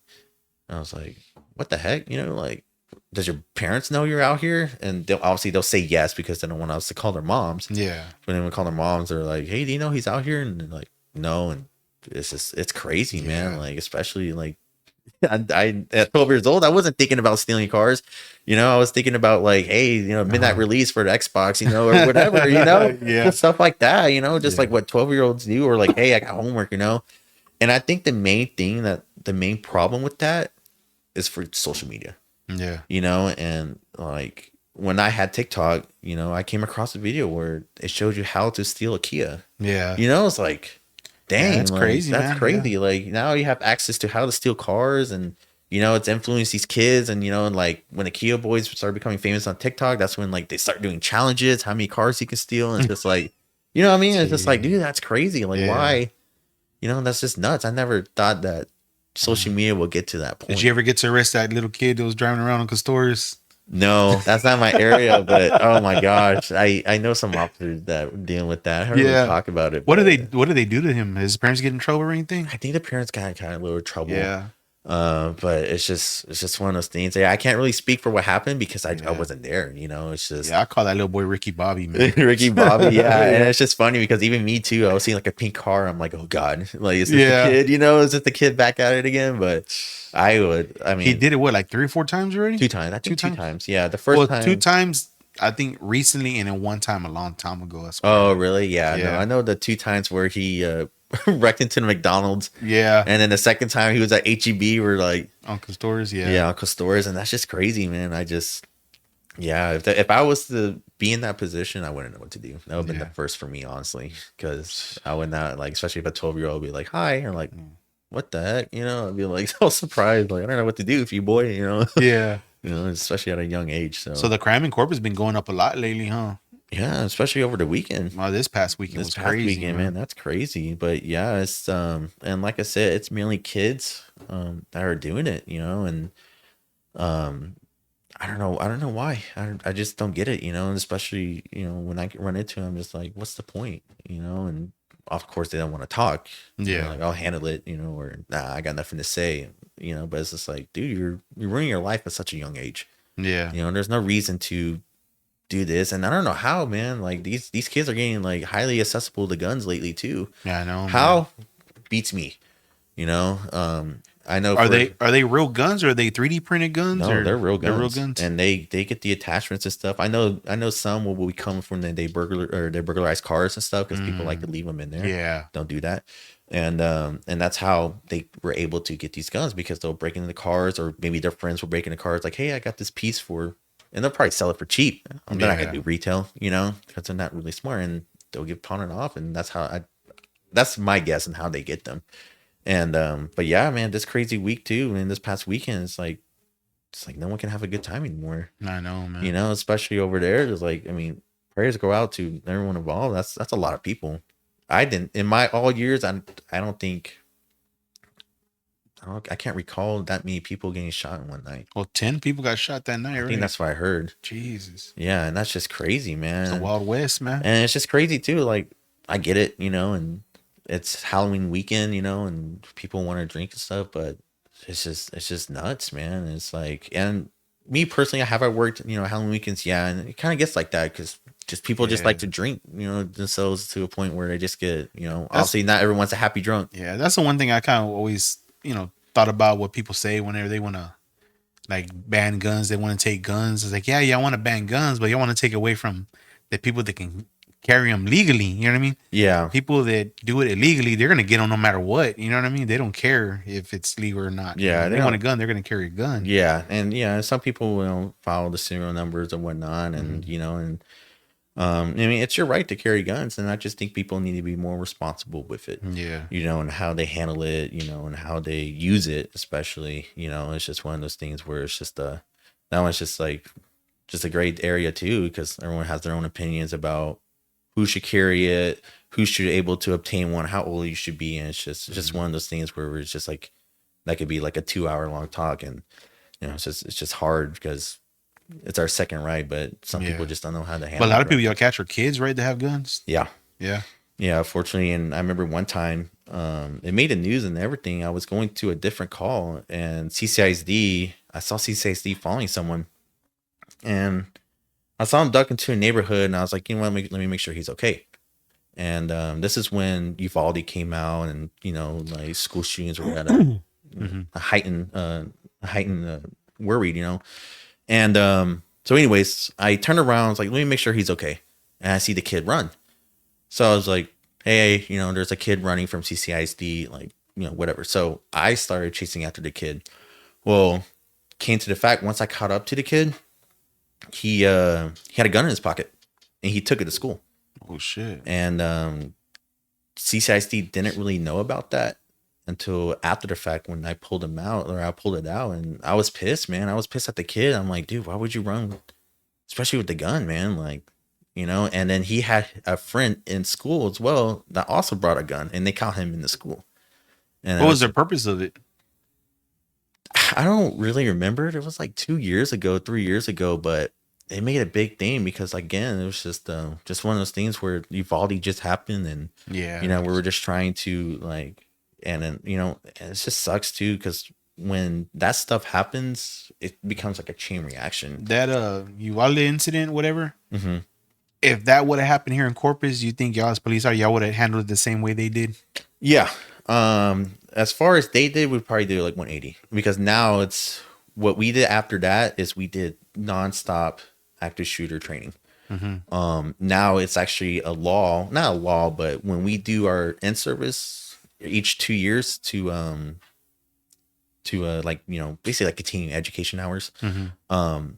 And I was like, what the heck? You know, like, does your parents know you're out here? And they'll say yes because they don't want us to call their moms. Yeah. But then we call their moms, they're like, hey, do you know he's out here? And they're like, no. And it's crazy, man. Like, especially like I at 12 years old, I wasn't thinking about stealing cars. I was thinking about like, hey, midnight release for the Xbox, or whatever, just stuff like that, just like what 12-year-olds do, or like, hey, I got homework, And I think the main problem with that is for social media. Yeah. And like when I had TikTok, I came across a video where it showed you how to steal a Kia. Yeah. It's like, dang, that's crazy. That's man. crazy. Yeah. Like now you have access to how to steal cars, and it's influenced these kids. And and like when the Kia boys started becoming famous on TikTok, that's when like they start doing challenges, how many cars you can steal, and it's just like, what I mean? It's just like, dude, that's crazy. Like why? That's just nuts. I never thought that social media will get to that point. Did you ever get to arrest that little kid that was driving around on Castores? No, that's not my area, but oh my gosh, I know some officers that were dealing with that. I heard them talk about it. What do they do to him? His parents get in trouble or anything? I think the parents got kind of a little trouble. Yeah. But it's just one of those things. I can't really speak for what happened because I wasn't there. It's just I call that little boy Ricky Bobby, man. Ricky Bobby, yeah. And it's just funny because even me too. I was seeing like a pink car. I'm like, oh god, like is this the kid? Is this the kid back at it again? But I mean, he did it what, like 3 or 4 times already? 2 times. I think 2 times. Yeah, the first time. 2 times. I think recently, and then 1 time a long time ago. Oh, really? Yeah. No, I know the 2 times where he wrecked into the McDonald's. Yeah. And then the second time he was at HEB, where like Uncle Stores. Yeah. Yeah, Uncle Stores, and that's just crazy, man. If I was to be in that position, I wouldn't know what to do. That would have been the first for me, honestly, because I would not like, especially if a 12-year-old would be like, "Hi," or like, "What the heck?" I'd be like so surprised, like I don't know what to do if you boy, Yeah. Especially at a young age. So the crime in Corpus has been going up a lot lately, huh? Yeah, especially over the weekend. Well, this past weekend was crazy, man. That's crazy. But yeah, it's and like I said, it's mainly kids that are doing it, and I don't know why. I just don't get it, and especially when I run into them, I'm just like, what's the point, And of course they don't want to talk. Yeah, like I'll handle it, or nah, I got nothing to say, But it's just like, dude, you're ruining your life at such a young age. Yeah, there's no reason to do this, and I don't know how, man. Like these kids are getting like highly accessible to guns lately too. Yeah, I know. How beats me. I know. Are they real guns, or are they 3D printed guns? No, they're real guns. They're real guns, and they get the attachments and stuff. I know some will be coming from they burglarize cars and stuff because people like to leave them in there. Yeah, don't do that. And that's how they were able to get these guns, because they'll break into the cars, or maybe their friends will break into cars. Like, hey, I got this piece and they'll probably sell it for cheap. I'm not gonna do retail, because they're not really smart, and they'll get pawned off, and that's my guess on how they get them. And but yeah, man, this crazy week too, and this past weekend, it's like no one can have a good time anymore. I know, man. Especially over there. There's like, I mean, prayers go out to everyone involved. That's a lot of people. I didn't in my all years. I can't recall that many people getting shot in one night. Well, 10 people got shot that night. I think that's what I heard. Jesus. Yeah, and that's just crazy, man. It's the Wild West, man. And it's just crazy too. Like, I get it, and it's Halloween weekend, and people want to drink and stuff, but it's just nuts, man. It's like, and me personally, I have worked, Halloween weekends, and it kind of gets like that because just people just like to drink, themselves to a point where they just get, obviously not everyone's a happy drunk. Yeah, that's the one thing I kind of always, thought about what people say whenever they want to like ban guns. They want to take guns. It's like, yeah, I want to ban guns, but you want to take away from the people that can carry them legally. You know what I mean? Yeah. People that do it illegally, they're going to get them no matter what. You know what I mean? They don't care if it's legal or not. Yeah. If they want a gun, they're going to carry a gun. Yeah. And some people follow the serial numbers and whatnot. And, I mean, it's your right to carry guns. And I just think people need to be more responsible with it. Yeah. And how they handle it, and how they use it, especially, it's just one of those things where it's just that one's just like, just a great area too, because everyone has their own opinions about who should carry it, who should be able to obtain one, how old you should be. And it's just one of those things where it's just like, that could be like a 2-hour long talk. And, it's just hard because it's our second right, but some people just don't know how to handle it. But a lot of people y'all catch are kids, right, that have guns? Yeah. Yeah. Yeah, fortunately. And I remember one time, it made the news and everything. I was going to a different call, and I saw CCISD following someone, and I saw him duck into a neighborhood, and I was like, let me make sure he's okay. And this is when Uvalde came out, and like school shootings were at a heightened worried, And so anyways, I turned around, I was like, let me make sure he's okay. And I see the kid run. So I was like, hey, there's a kid running from CCISD, like, whatever. So I started chasing after the kid. Well, came to the fact, once I caught up to the kid, he had a gun in his pocket and he took it to school. Oh shit. And CCISD didn't really know about that until after the fact when I pulled it out, and I was pissed, man. I was pissed at the kid. I'm like, dude, why would you run? Especially with the gun, man. Like, and then he had a friend in school as well that also brought a gun, and they caught him in the school. And what was the purpose of it? I don't really remember. It was like 3 years ago, but they made a big thing because, again, it was just one of those things where Uvalde just happened, and we were just trying to like, and then and it just sucks too because when that stuff happens, it becomes like a chain reaction. That Uvalde incident, whatever. Mm-hmm. If that would have happened here in Corpus, you think y'all as police y'all would have handled it the same way they did? Yeah. As far as they did, we'd probably do like 180 because now it's what we did after that is we did nonstop active shooter training. Mm-hmm. Now it's actually not a law, but when we do our in service each 2 years to like, basically like continuing education hours, mm-hmm.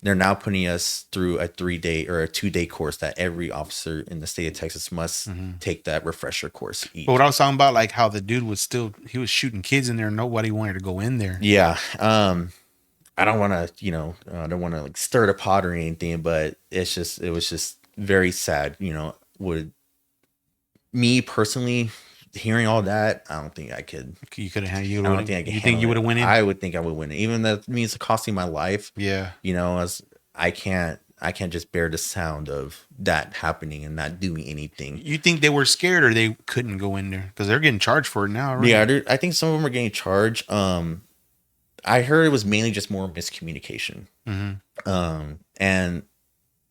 They're now putting us through a 3-day or a 2-day course that every officer in the state of Texas must mm-hmm. take that refresher course. But what I was talking about, like how the dude was shooting kids in there. Nobody wanted to go in there. Yeah. I don't want to, I don't want to like stir the pot or anything, but it was just very sad. Would me personally hearing all that, I don't think I could. You could have. You think you would have went in? I would think I would win it, even though that means costing my life. Yeah. As I can't just bear the sound of that happening and not doing anything. You think they were scared or they couldn't go in there because they're getting charged for it now, right? Yeah, I think some of them are getting charged. I heard it was mainly just more miscommunication. Mm-hmm. And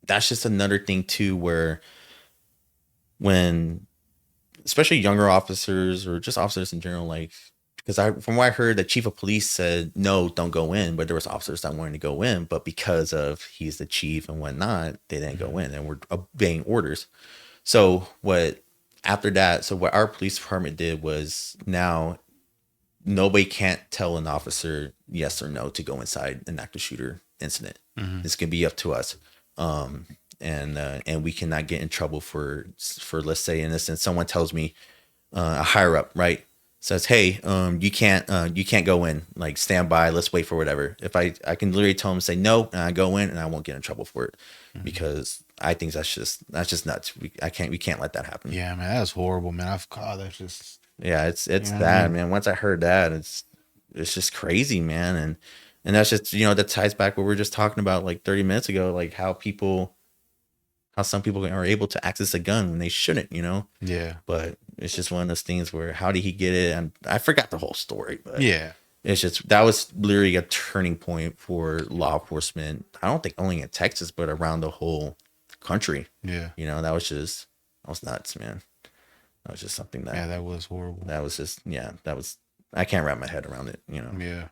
that's just another thing too, where when especially younger officers or just officers in general, like, because from what I heard, the chief of police said, no, don't go in. But there was officers that wanted to go in. But because of he's the chief and whatnot, they didn't go in and were obeying orders. So what our police department did was now nobody can't tell an officer yes or no to go inside an active shooter incident. Mm-hmm. It's going to be up to us. And we cannot get in trouble for let's say in this instance, someone tells me a higher up, right, says, hey, you can't go in, like stand by, let's wait for whatever. If I can literally tell them, say no, and I go in and I won't get in trouble for it. Mm-hmm. Because I think that's just nuts. We can't let that happen. Yeah, man, that's horrible, man. That's just it's that, man. Once I heard that, it's just crazy, man. And that's just, that ties back what we were just talking about like 30 minutes ago, like how some people are able to access a gun when they shouldn't, Yeah. But it's just one of those things where how did he get it? And I forgot the whole story, but yeah, it's just, that was literally a turning point for law enforcement. I don't think only in Texas, but around the whole country. Yeah. That was nuts, man. That was just something that. Yeah, that was horrible. That was just, I can't wrap my head around it, Yeah.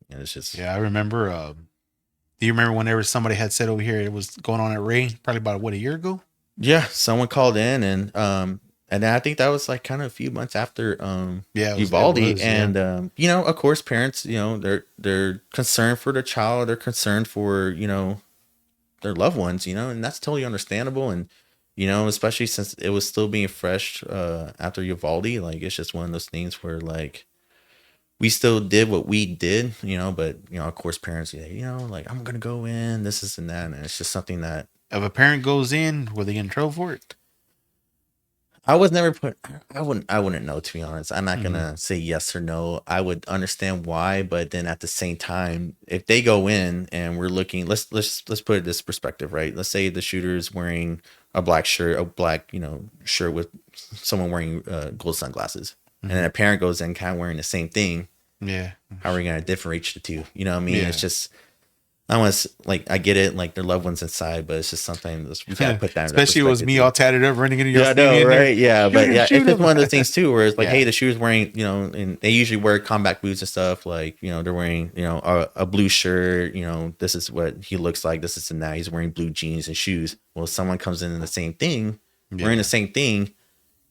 And it's just. Yeah, I remember. Do you remember whenever somebody had said over here it was going on at Ray, probably about a year ago? Yeah, someone called in and then I think that was like kind of a few months after Uvalde. And of course parents, they're concerned for their child, they're concerned for, their loved ones, and that's totally understandable. And especially since it was still being fresh after Uvalde, like it's just one of those things where like we still did what we did, but of course parents, like I'm gonna go in, this and that, and it's just something that if a parent goes in, will they get in trouble for it? I was never I wouldn't know, to be honest. I'm not gonna say yes or no. I would understand why, but then at the same time, if they go in and we're looking, let's put it this perspective, right? Let's say the shooter is wearing a black shirt with someone wearing gold sunglasses, and then a parent goes in kind of wearing the same thing. Yeah. How are we gonna differentiate the two? You know what I mean? Yeah. It's just I was like, I get it, like their loved ones inside, but it's just something that's, we gotta put that. Especially it was me all tatted up running into your yeah, no, right? Yeah, but yeah, it's just one of those things too, where it's like, Yeah. hey, the shooter's wearing, you know, and they usually wear combat boots and stuff. Like, you know, they're wearing, you know, a blue shirt. You know, this is what he looks like. This is and that. He's wearing blue jeans and shoes. Well, someone comes in the same thing, wearing the same thing.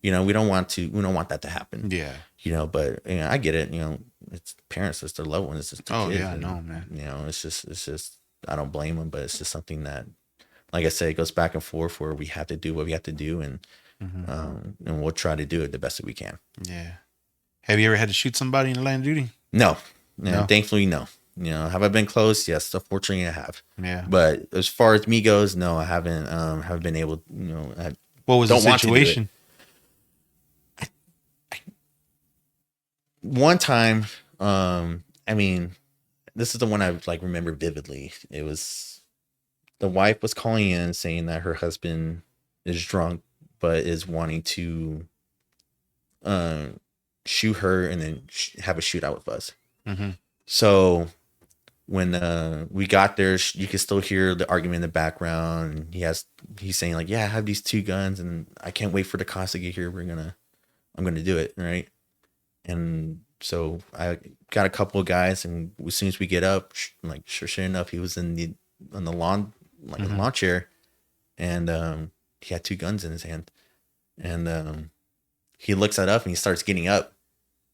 You know, we don't want that to happen. Yeah. You know, but you know, I get it. You know, it's parents, it's their loved ones, it's just the kids. Yeah, I know, man. You know, it's just I don't blame them, but it's just something that, like I said, it goes back and forth where we have to do what we have to do, and we'll try to do it the best that we can. Yeah. Have you ever had to shoot somebody in the line of duty? No. Thankfully, no. You know, have I been close? Yes, unfortunately, I have. Yeah. But as far as me goes, no, I haven't. Haven't been able. You know, what was the situation? One time, I mean, this is the one I like remember vividly. It was the wife was calling in saying that her husband is drunk, but is wanting to shoot her and then have a shootout with us. Mm-hmm. So when we got there, you could still hear the argument in the background. He's saying like, yeah, I have these 2 guns and I can't wait for the cops to get here. I'm gonna do it, right? And so I got a couple of guys, and as soon as we get up, like sure enough, he was on the lawn, like a lawn chair, and he had 2 guns in his hand, and he looks at us and he starts getting up,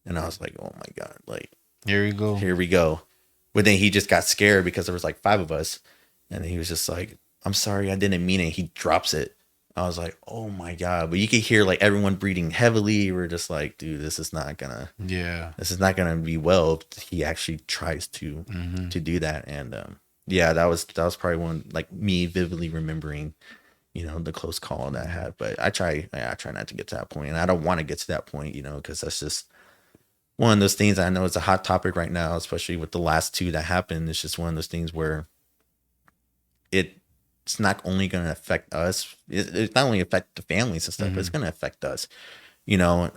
and I was like, oh my god, like here we go. But then he just got scared because there was like 5 of us, and he was just like, I'm sorry, I didn't mean it. He drops it. I was like, oh my god. But you could hear like everyone breathing heavily. We're just like, dude, this is not gonna be well if he actually tries to do that. And that was probably one, like me vividly remembering, you know, the close call that I had. But I try not to get to that point, and I don't want to get to that point, you know, because that's just one of those things. I know it's a hot topic right now, especially with the last 2 that happened. It's just one of those things where it's not only going to affect us. It's not only affect the families and stuff, but it's going to affect us. You know,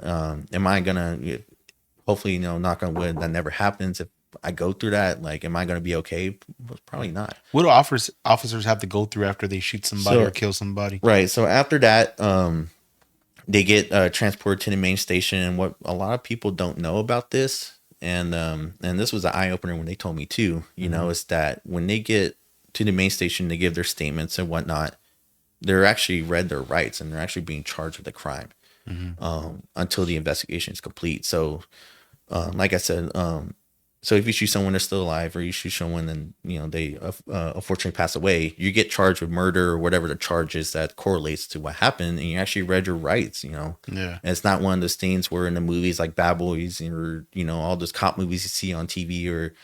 am I going to, hopefully, you know, knock on wood, that never happens. If I go through that, like, am I going to be okay? Probably not. What do officers have to go through after they shoot somebody or kill somebody? Right. So after that, they get transported to the main station. And what a lot of people don't know about this, and this was an eye opener when they told me too, you know, is that when they get to the main station, they give their statements and whatnot, they're actually read their rights, and they're actually being charged with a crime until the investigation is complete. So like I said, so if you shoot someone that's still alive, or you shoot someone and, you know, they unfortunately pass away, you get charged with murder or whatever the charge is that correlates to what happened, and you actually read your rights, you know. Yeah. And it's not one of those things where in the movies like Bad Boys, or, you know, all those cop movies you see on TV or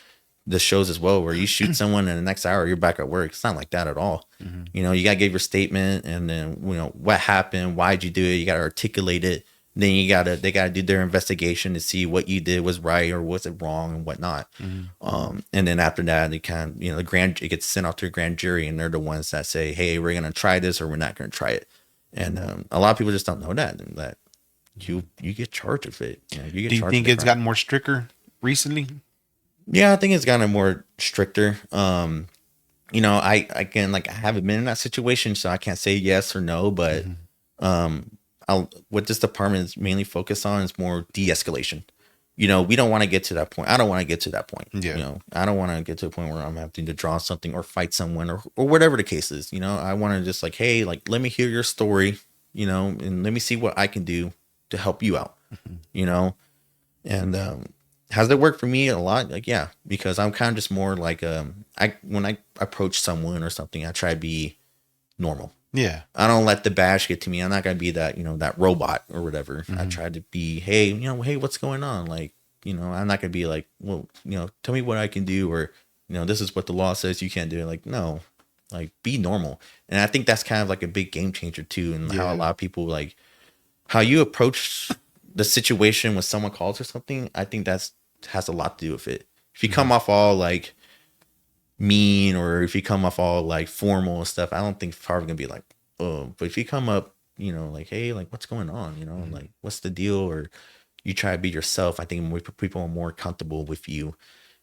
the shows as well, where you shoot someone and the next hour you're back at work. It's not like that at all. You know, you got to give your statement, and then, you know, what happened, why'd you do it? You got to articulate it. Then they got to do their investigation to see what you did was right or was it wrong and whatnot. And then after that, they kind of, you know, it gets sent out to a grand jury, and they're the ones that say, hey, we're going to try this or we're not going to try it. And a lot of people just don't know that you get charged with it. You know, do you think it's gotten more stricter recently? Yeah, I think it's gotten more stricter. You know, I haven't been in that situation, so I can't say yes or no, but what this department is mainly focused on is more de-escalation. You know, we don't want to get to that point. I don't want to get to that point. Yeah. You know, I don't want to get to a point where I'm having to draw something or fight someone or whatever the case is. You know, I want to just like, hey, like, let me hear your story, you know, and let me see what I can do to help you out, you know. And has it worked for me a lot? Like, yeah, because I'm kind of just more like, when I approach someone or something, I try to be normal. Yeah. I don't let the bash get to me. I'm not going to be that, you know, that robot or whatever. I try to be, hey, you know, hey, what's going on? Like, you know, I'm not going to be like, well, you know, tell me what I can do, or, you know, this is what the law says you can't do it. Like, no, like, be normal. And I think that's kind of like a big game changer too. And how a lot of people, like, how you approach the situation when someone calls or something, I think has a lot to do with it. If you come off all like mean, or if you come off all like formal and stuff, I don't think it's probably gonna be like, oh. But if you come up, you know, like, hey, like, what's going on, you know, like, what's the deal, or you try to be yourself, I think more people are more comfortable with you,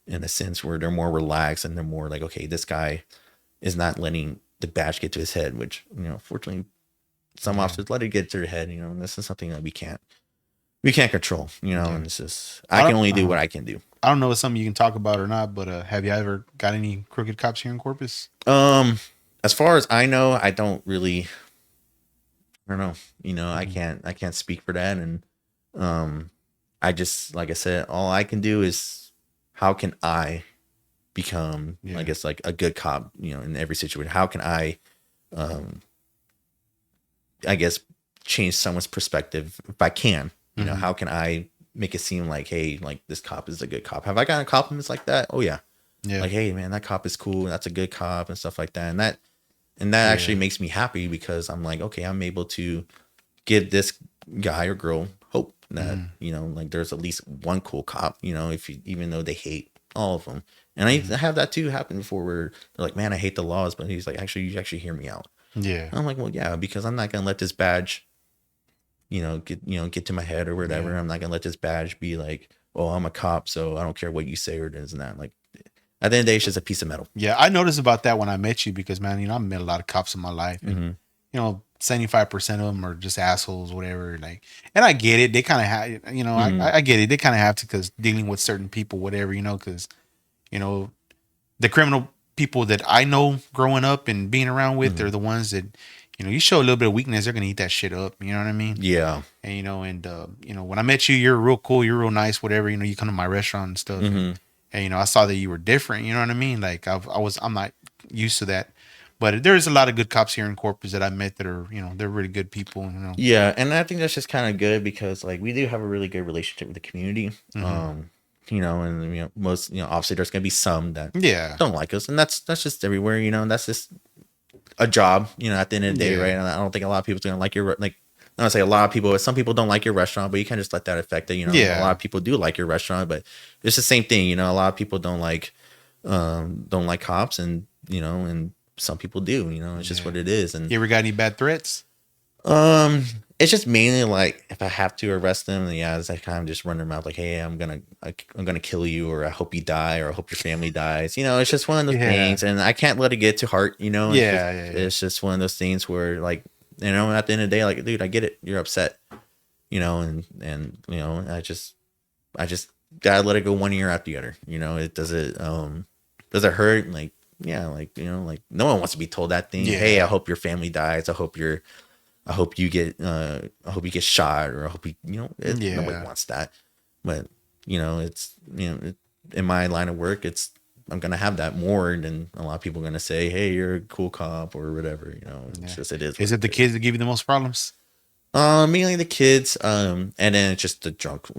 in a sense where they're more relaxed and they're more like, okay, this guy is not letting the badge get to his head, which, you know, fortunately some officers let it get to their head, you know, and this is something that we can't control, you know, and it's just, I can only do what I can do. I don't know if it's something you can talk about or not, but have you ever got any crooked cops here in Corpus? As far as I know, I don't know, you know, I can't speak for that. And, I just, like I said, all I can do is how can I become, I guess, like a good cop, you know, in every situation. How can I guess change someone's perspective if I can, you know, how can I make it seem like, hey, like this cop is a good cop? Have I gotten compliments like that? Oh yeah. Like, hey man, that cop is cool. That's a good cop and stuff like that. And that actually makes me happy because I'm like, okay, I'm able to give this guy or girl hope that, you know, like there's at least one cool cop, you know, even though they hate all of them. And I have that too happen before where they're like, man, I hate the laws, but he's like, actually, you actually hear me out. Yeah. And I'm like, well, yeah, because I'm not going to let this badge, get to my head or whatever. Yeah. I'm not going to let this badge be like, oh, I'm a cop, so I don't care what you say or this and that. Like, at the end of the day, it's just a piece of metal. Yeah, I noticed about that when I met you because, man, you know, I've met a lot of cops in my life. And, you know, 75% of them are just assholes, whatever. Like, and I get it. They kind of have, you know, I get it. They kind of have to because dealing with certain people, whatever, you know, because, you know, the criminal people that I know growing up and being around with, they're the ones that, you know, you show a little bit of weakness, they're going to eat that shit up. You know what I mean? Yeah. And, you know, when I met you, you're real cool. You're real nice, whatever. You know, you come to my restaurant and stuff. And, you know, I saw that you were different. You know what I mean? Like, I'm not used to that. But there's a lot of good cops here in Corpus that I met that are, you know, they're really good people. You know? Yeah, and I think that's just kind of good because, like, we do have a really good relationship with the community. You know, and, you know, most, you know, obviously there's going to be some that don't like us. And that's just everywhere, you know, and that's just a job, you know, at the end of the day, right? And I don't think a lot of people's going to like your, like, I don't say a lot of people, but some people don't like your restaurant, but you can't just let that affect it. You know, a lot of people do like your restaurant, but it's the same thing. You know, a lot of people don't like cops, and, you know, and some people do. You know, it's just what it is. And you ever got any bad threats? It's just mainly like if I have to arrest them, then I kind of just run their mouth like, hey, I'm gonna kill you, or I hope you die, or I hope your family dies. You know, it's just one of those things, and I can't let it get to heart. You know, it's just one of those things where, like, you know, at the end of the day, like, dude, I get it. You're upset, you know, and, you know, I just gotta let it go one ear out the other. You know, does it hurt? Like, yeah, like, you know, like no one wants to be told that thing. Yeah. Hey, I hope your family dies. I hope you get shot, or I hope you know, nobody wants that. But, you know, it's, you know, in my line of work, I'm going to have that more than a lot of people are going to say, hey, you're a cool cop or whatever, you know. It's just, it is. Is it the kids that give you the most problems? Mainly the kids, and then it's just the drunk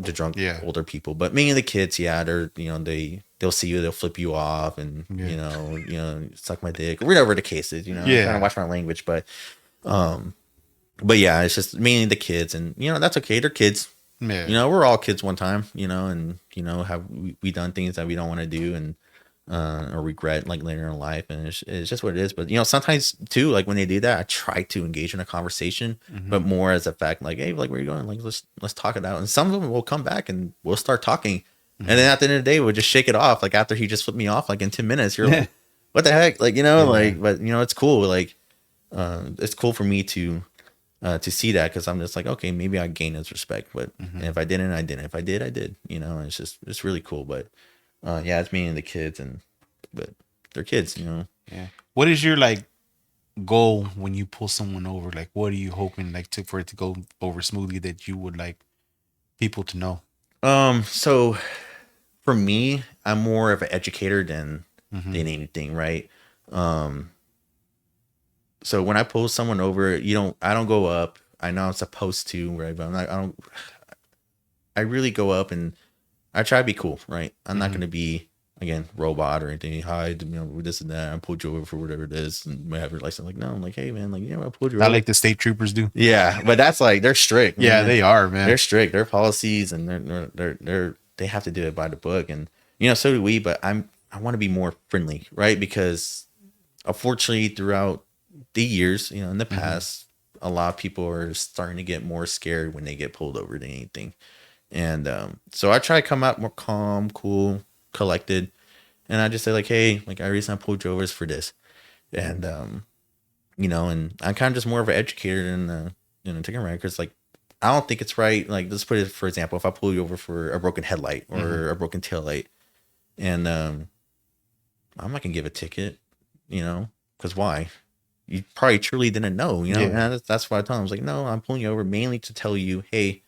older people, but mainly the kids. Yeah. They're, you know, they'll see you, they'll flip you off, and, you know, suck my dick, or whatever the case is, you know. I'm trying to watch my language, but yeah, it's just mainly the kids, and, you know, that's okay. They're kids. Yeah. You know, we're all kids one time, you know, and, you know, have we done things that we don't want to do, and or regret, like, later in life, and it's just what it is. But, you know, sometimes too, like, when they do that, I try to engage in a conversation, but more as a fact, like, hey, like, where are you going? Like, let's talk it out. And some of them will come back and we'll start talking, and then at the end of the day, we'll just shake it off. Like, after he just flipped me off, like, in 10 minutes, you're like, what the heck? Like, you know, like, but, you know, it's cool. Like, it's cool for me to see that, because I'm just like, okay, maybe I gain his respect, but if I didn't, I didn't. If I did, I did. You know, and it's really cool. But yeah, it's mainly the kids, but they're kids, you know. Yeah. What is your, like, goal when you pull someone over? Like, what are you hoping, like, for it to go over smoothly, that you would like people to know? So for me, I'm more of an educator than anything, right? So when I pull someone over, I don't go up. I know I'm supposed to, right? But I really go up and I try to be cool, right? I'm not going to be, again, robot or anything. Hi, you know, this and that. I pulled you over for whatever it is, and may have your license. Like, no, I'm like, hey man, like, you know, I pulled you over. Not like the state troopers do. Yeah, but that's like, they're strict. Yeah, man. They are, man. They're strict. Their policies, and they have to do it by the book, and, you know, so do we. But I want to be more friendly, right? Because unfortunately, throughout the years, you know, in the past, a lot of people are starting to get more scared when they get pulled over than anything. And so I try to come out more calm, cool, collected. And I just say like, hey, like the reason I pulled you over is for this. And, you know, and I'm kind of just more of an educator than, taking a ride. Cause like, I don't think it's right. Like, let's put it, for example, if I pull you over for a broken headlight or a broken tail light, and I'm not gonna give a ticket, cause why? You probably truly didn't know, and that's why I told him. I was like, no, I'm pulling you over mainly to tell you, hey,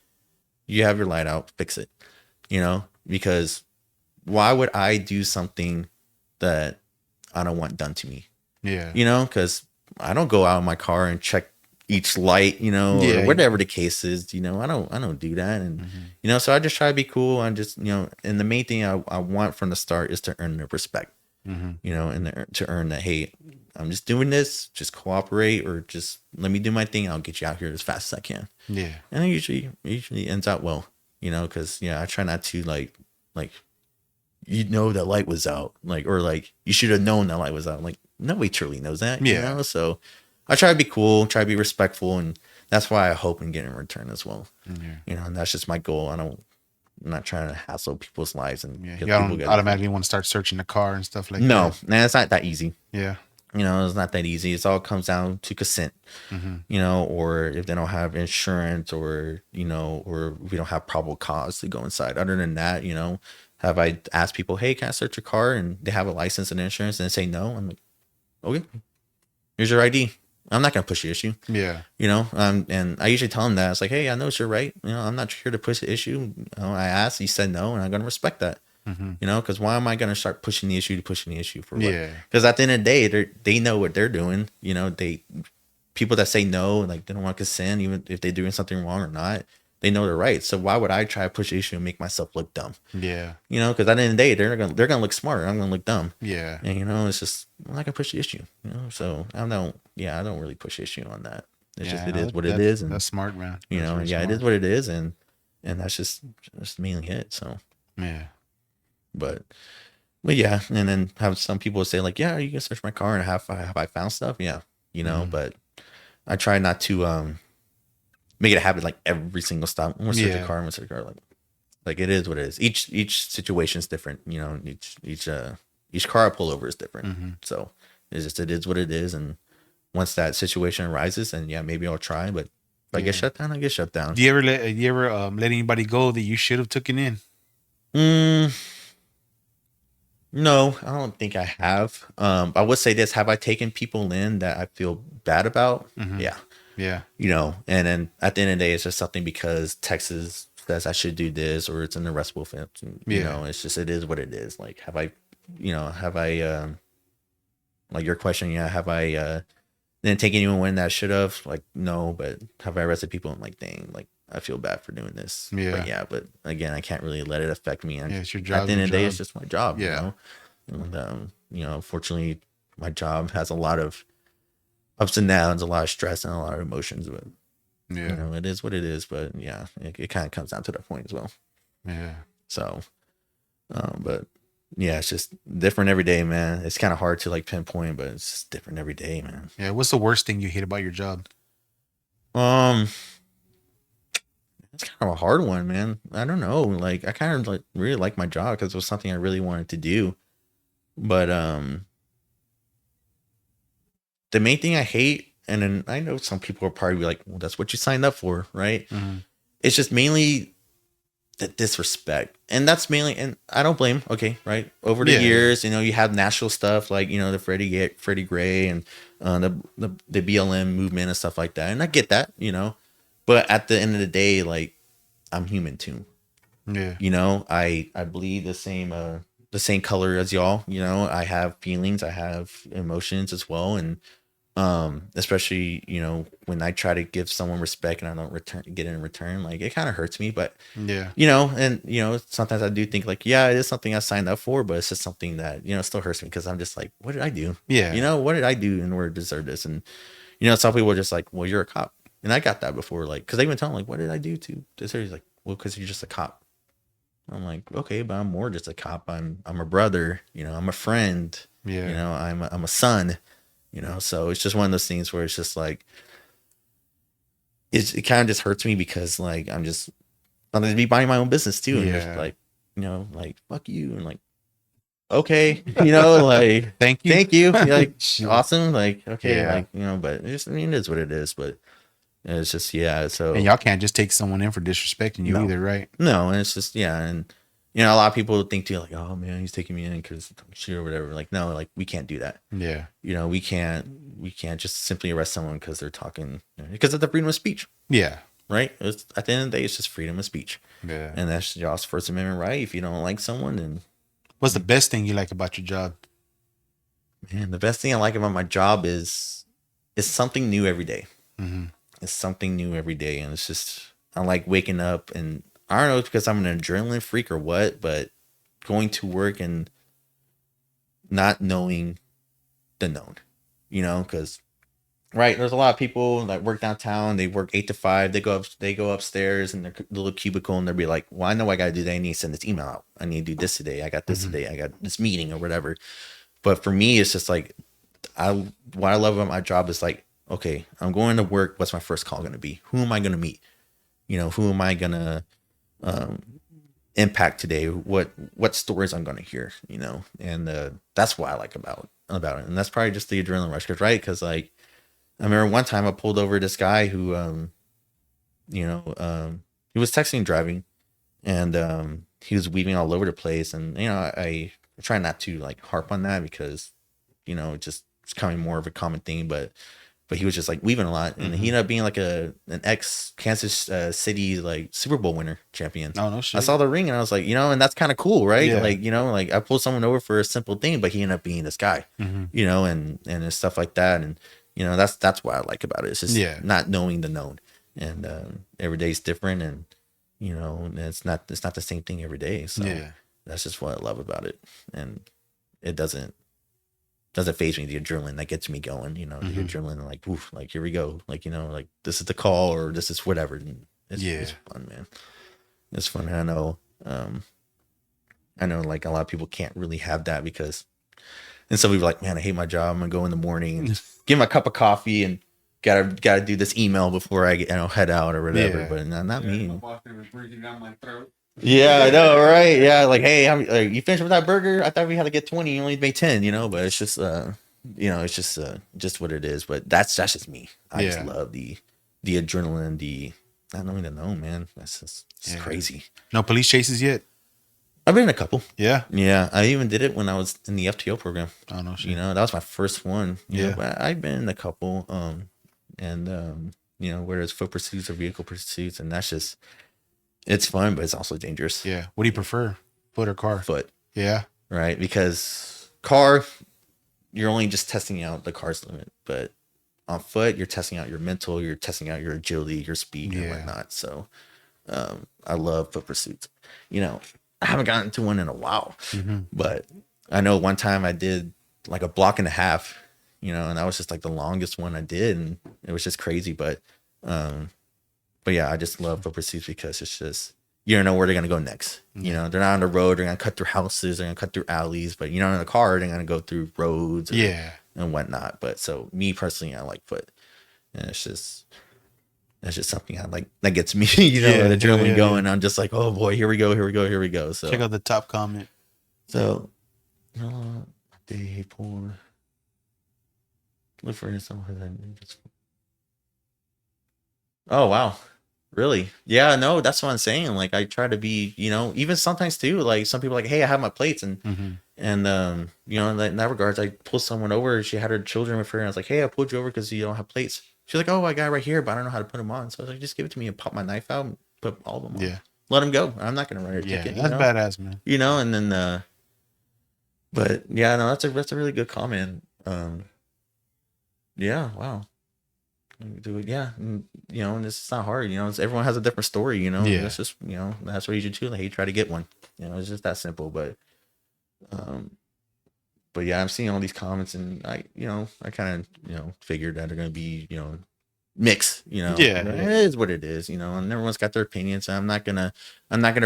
you have your light out, fix it, because why would I do something that I don't want done to me? Yeah. Because I don't go out in my car and check each light, or whatever the case is, I don't do that. And, so I just try to be cool. I just, and the main thing I want from the start is to earn their respect, and to earn that, hey, I'm just doing this, just cooperate, or just let me do my thing. I'll get you out here as fast as I can. Yeah. And it usually ends out well, because, I try not to like, that light was out, or you should have known that light was out. Like, nobody truly knows that, so I try to be cool, try to be respectful, and that's why I hope and get in return as well. And that's just my goal. I'm not trying to hassle people's lives and you don't automatically want to start searching the car and stuff like that. No, it's not that easy. Yeah. It's not that easy. It all comes down to consent, or if they don't have insurance, or or we don't have probable cause to go inside. Other than that, have I asked people, hey, can I search your car? And they have a license and insurance, and they say no. I'm like, okay, here's your ID. I'm not going to push the issue. Yeah. And I usually tell them that. It's like, hey, I know you're right. I'm not here to push the issue. I asked, you said no, and I'm going to respect that. Because why am I going to start pushing the issue for what? Yeah. Because at the end of the day, they know what they're doing. People that say no, like they don't want to consent, even if they're doing something wrong or not, they know they're right. So why would I try to push the issue and make myself look dumb? Yeah. Because at the end of the day, they're gonna look smart. I'm gonna look dumb. Yeah. And it's just I'm not gonna push the issue. So I don't really push the issue on that. It's just it is what it is. And that's smart, man. Smart. It is what it is, and that's just mainly it. So yeah. But yeah, and then have some people say like, yeah, you can search my car and have I found stuff? Yeah, but I try not to make it a habit like every single stop. I'm gonna search the car. I'm gonna search the car. Like it is what it is. Each situation is different. Each car I pull over is different. So it is what it is. And once that situation arises, then maybe I'll try. But if I get shut down, I get shut down. Do you ever let anybody go that you should have taken in? No, I don't think I have. I would say this: have I taken people in that I feel bad about? Yeah. Yeah. And then at the end of the day, it's just something because Texas says I should do this, or it's an arrestable offense. It's just, it is what it is. Like, have I, like your question, have I didn't take anyone that I should have? Like, no, but have I arrested people? I'm like, dang, like I feel bad for doing this. But again, I can't really let it affect me. It's your job. At the end of the day, it's just my job. Yeah. And unfortunately, my job has a lot of ups and downs, a lot of stress, and a lot of emotions. But it is what it is. But it kind of comes down to that point as well. Yeah. So, but it's just different every day, man. It's kind of hard to like pinpoint, but it's just different every day, man. Yeah. What's the worst thing you hate about your job? It's kind of a hard one, man. I don't know. Like I kind of really like my job because it was something I really wanted to do. But the main thing I hate, and then I know some people are probably like, well, that's what you signed up for, right? It's just mainly the disrespect. And that's mainly, and I don't blame, okay, right? Over the years, you have national stuff like, the Freddie Gray and the BLM movement and stuff like that. And I get that, but at the end of the day, like, I'm human too. Yeah. I bleed the same color as y'all. I have feelings, I have emotions as well. And especially, when I try to give someone respect and I don't get it in return, like it kind of hurts me. But and sometimes I do think like, it is something I signed up for, but it's just something that, it still hurts me because I'm just like, what did I do? Yeah. What did I do in order to deserve this? And some people are just like, well, you're a cop. And I got that before, like, because they even tell them, like, what did I do to deserve? He's like, well, because you're just a cop. I'm like, okay, but I'm more just a cop. I'm a brother, I'm a friend, I'm a son, so it's just one of those things where it's just like, it kind of just hurts me because like, I'm just something to be buying my own business too. And just like, like, fuck you. And like, okay, you know, like Thank you. like awesome, like okay, like you know, but it's, I mean, it is what it is, but it's just so And y'all can't just take someone in for disrespecting you either, right? No, and it's just and you know, a lot of people think too, like, oh man, he's taking me in because shit or whatever. Like, no, like we can't do that. Yeah. You know, we can't just simply arrest someone because they're talking, because of the freedom of speech. Yeah. Right. It's, at the end of the day, it's just freedom of speech. Yeah. And that's y'all's First Amendment right. If you don't like someone, then what's the best thing you like about your job? Man, the best thing I like about my job is something new every day. Mm-hmm. It's something new every day, and it's just I like waking up, and I don't know if it's because I'm an adrenaline freak or what, but going to work and not knowing the known, you know, because right, there's a lot of people that work downtown. They work 8 to 5. They go upstairs in their little cubicle, and they'll be like, "Well, I know I gotta do that. I need to send this email out. I need to do this today. I got this today. I got this meeting or whatever." But for me, it's just like what I love about my job is like, okay, I'm going to work. What's my first call going to be? Who am I going to meet? You know, who am I going to impact today? What stories I'm going to hear? You know, and that's what I like about it. And that's probably just the adrenaline rush, right? Because like I remember one time I pulled over this guy who, he was texting driving, and he was weaving all over the place, and you know I try not to like harp on that because you know it's becoming more of a common thing, but he was just like weaving a lot, and he ended up being like an ex Kansas City like Super Bowl winner champion. Oh no shit. I saw the ring and I was like, you know, and that's kind of cool, right? Yeah. Like, you know, like I pulled someone over for a simple thing, but he ended up being this guy, you know, and it's stuff like that, and you know that's what I like about it. It's just not knowing the known, and every day's different, and you know, it's not the same thing every day. So that's just what I love about it, and it doesn't phase me. The adrenaline that gets me going, you know, the adrenaline, like, oof, like here we go, like, you know, like this is the call or this is whatever. And it's fun, man. It's fun. I know like a lot of people can't really have that because, and some people are like, man, I hate my job. I'm gonna go in the morning and get my cup of coffee and gotta do this email before I head out or whatever. But not me. Yeah, I know, right? Yeah, like, hey, you finished with that burger? I thought we had to get 20. You only made 10, you know. But it's just, you know, it's just what it is. But that's just me. I just love the adrenaline, the not knowing the known, man. That's just crazy. No police chases yet? I've been in a couple. Yeah. I even did it when I was in the FTO program. Oh no shit. You know, that was my first one. You know, but I've been in a couple. You know, whether it's foot pursuits or vehicle pursuits, and that's just. It's fun, but it's also dangerous. Yeah. What do you prefer, foot or car? Foot. Yeah. Right, because car, you're only just testing out the car's limit, but on foot, you're testing out your mental, you're testing out your agility, your speed, and whatnot. So, I love foot pursuits. You know, I haven't gotten to one in a while, but I know one time I did like a block and a half. You know, and that was just like the longest one I did, and it was just crazy, but yeah, I just love foot pursuits because it's just, you don't know where they're going to go next. You know, they're not on the road. They're going to cut through houses. They're going to cut through alleys. But, you know, in a car, they're going to go through roads and whatnot. But so me personally, I like foot. And it's just something I like that gets me, you know, the adrenaline going. I'm just like, oh boy, here we go. So check out the top comment. So, they pulled. Look for someone. Oh, wow. Really? Yeah, no, that's what I'm saying. Like, I try to be, you know, even sometimes too, like some people are like, hey, I have my plates. And, you know, in that regards, I pulled someone over. She had her children with her. And I was like, hey, I pulled you over because you don't have plates. She's like, oh, I got it right here, but I don't know how to put them on. So I was like, just give it to me and pop my knife out and put all of them on. Yeah. Let them go. I'm not going to write her ticket. That's badass, man. You know, and then, but yeah, no, that's a really good comment. Yeah, wow. Do it, yeah. And, you know, and it's not hard. You know, everyone has a different story. You know, that's just, you know, that's what you should do. Like, hey, try to get one. You know, it's just that simple. But yeah, I'm seeing all these comments, and I kind of, you know, figured that they're gonna be, you know, mixed. You know, it is what it is. You know, and everyone's got their opinions. So I'm not gonna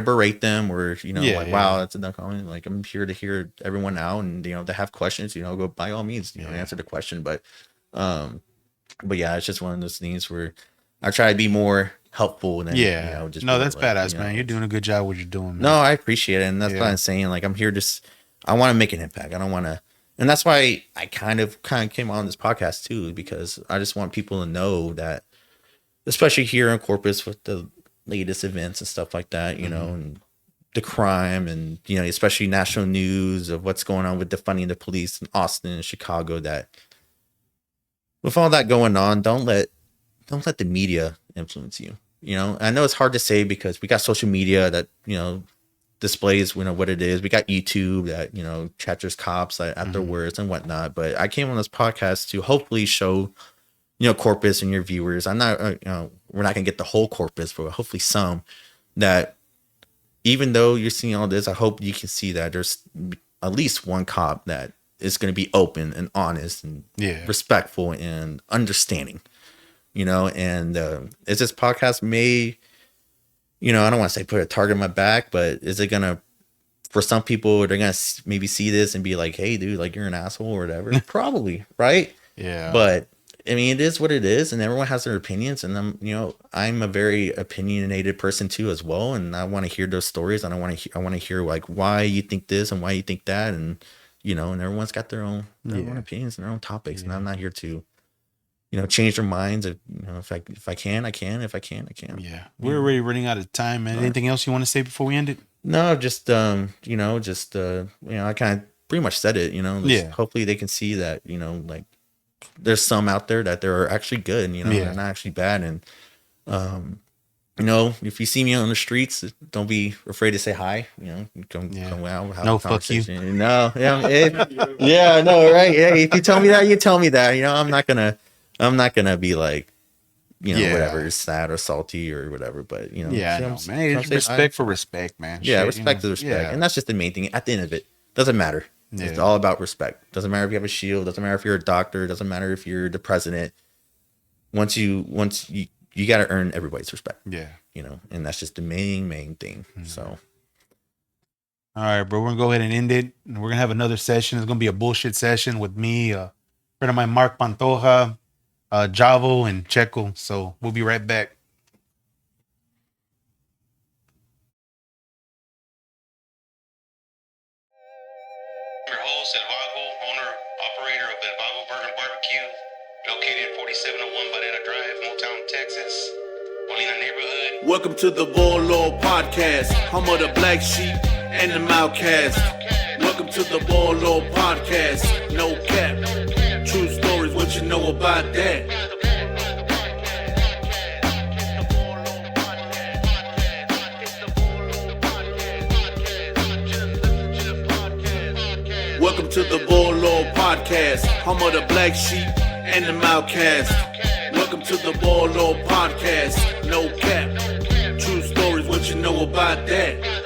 berate them or, you know, wow, that's a dumb comment. Like, I'm here to hear everyone out, and you know, to have questions. You know, go by all means. You know, answer the question, but yeah, it's just one of those things where I try to be more helpful than, you know, just no, that's like, badass, you know, man. You're doing a good job what you're doing, man. No, I appreciate it, and that's what I'm saying. Like, I'm here just I want to make an impact. I don't want to, and that's why I kind of came on this podcast too, because I just want people to know that, especially here in Corpus with the latest events and stuff like that, you know, and the crime and, you know, especially national news of what's going on with defunding the police in Austin and Chicago, that with all that going on, don't let the media influence you. You know, I know it's hard to say because we got social media that, you know, displays, you know, what it is. We got YouTube that, you know, captures cops at their words and whatnot. But I came on this podcast to hopefully show, you know, Corpus and your viewers. I'm not, you know, we're not going to get the whole Corpus, but hopefully some, that even though you're seeing all this, I hope you can see that there's at least one cop that is going to be open and honest and respectful and understanding, you know. And is this podcast may, you know, I don't want to say put a target on my back, but is it going to, for some people, they're going to maybe see this and be like, hey, dude, like you're an asshole or whatever. Probably, right? Yeah. But I mean, it is what it is, and everyone has their opinions. And I'm a very opinionated person too, as well. And I want to hear those stories, and I want to hear like why you think this and why you think that, and you know, and everyone's got their own opinions and their own topics. And I'm not here to, you know, change their minds. If, you know, if I can, I can. If I can't, I can. Yeah, we're already running out of time, man. Anything else you want to say before we end it? No, just you know, I kind of pretty much said it. You know, hopefully they can see that, you know, like there's some out there that they're actually good, and you know, they're not actually bad. And you know, if you see me on the streets, don't be afraid to say hi. You know, come out. No, fuck you. No, yeah, no, right? Yeah, if you tell me that, you tell me that. You know, I'm not gonna be like, you know, whatever, sad or salty or whatever. But you know, man, it's respect for respect, man. Yeah, respect is respect, and that's just the main thing. At the end of it, doesn't matter. Yeah. It's all about respect. Doesn't matter if you have a shield. Doesn't matter if you're a doctor. Doesn't matter if you're the president. Once you got to earn everybody's respect. Yeah, you know, and that's just the main thing. So, all right, bro, we're gonna go ahead and end it. We're gonna have another session. It's gonna be a bullshit session with me, friend of mine, Mark Pantoja, Javo, and Checo. So we'll be right back. Your host, El Vago, owner, operator of El Vago Burger Barbecue, located at 4701 Banana Drive, Motown, Texas, Molina neighborhood. Welcome to the Volo Podcast, home of the black sheep and the outcast. Welcome to the Volo Podcast, no cap, true stories, what you know about that? Welcome to the Volo Podcast, home of the black sheep and the outcast. Welcome to the Volo Podcast, no cap, true stories, what you know about that?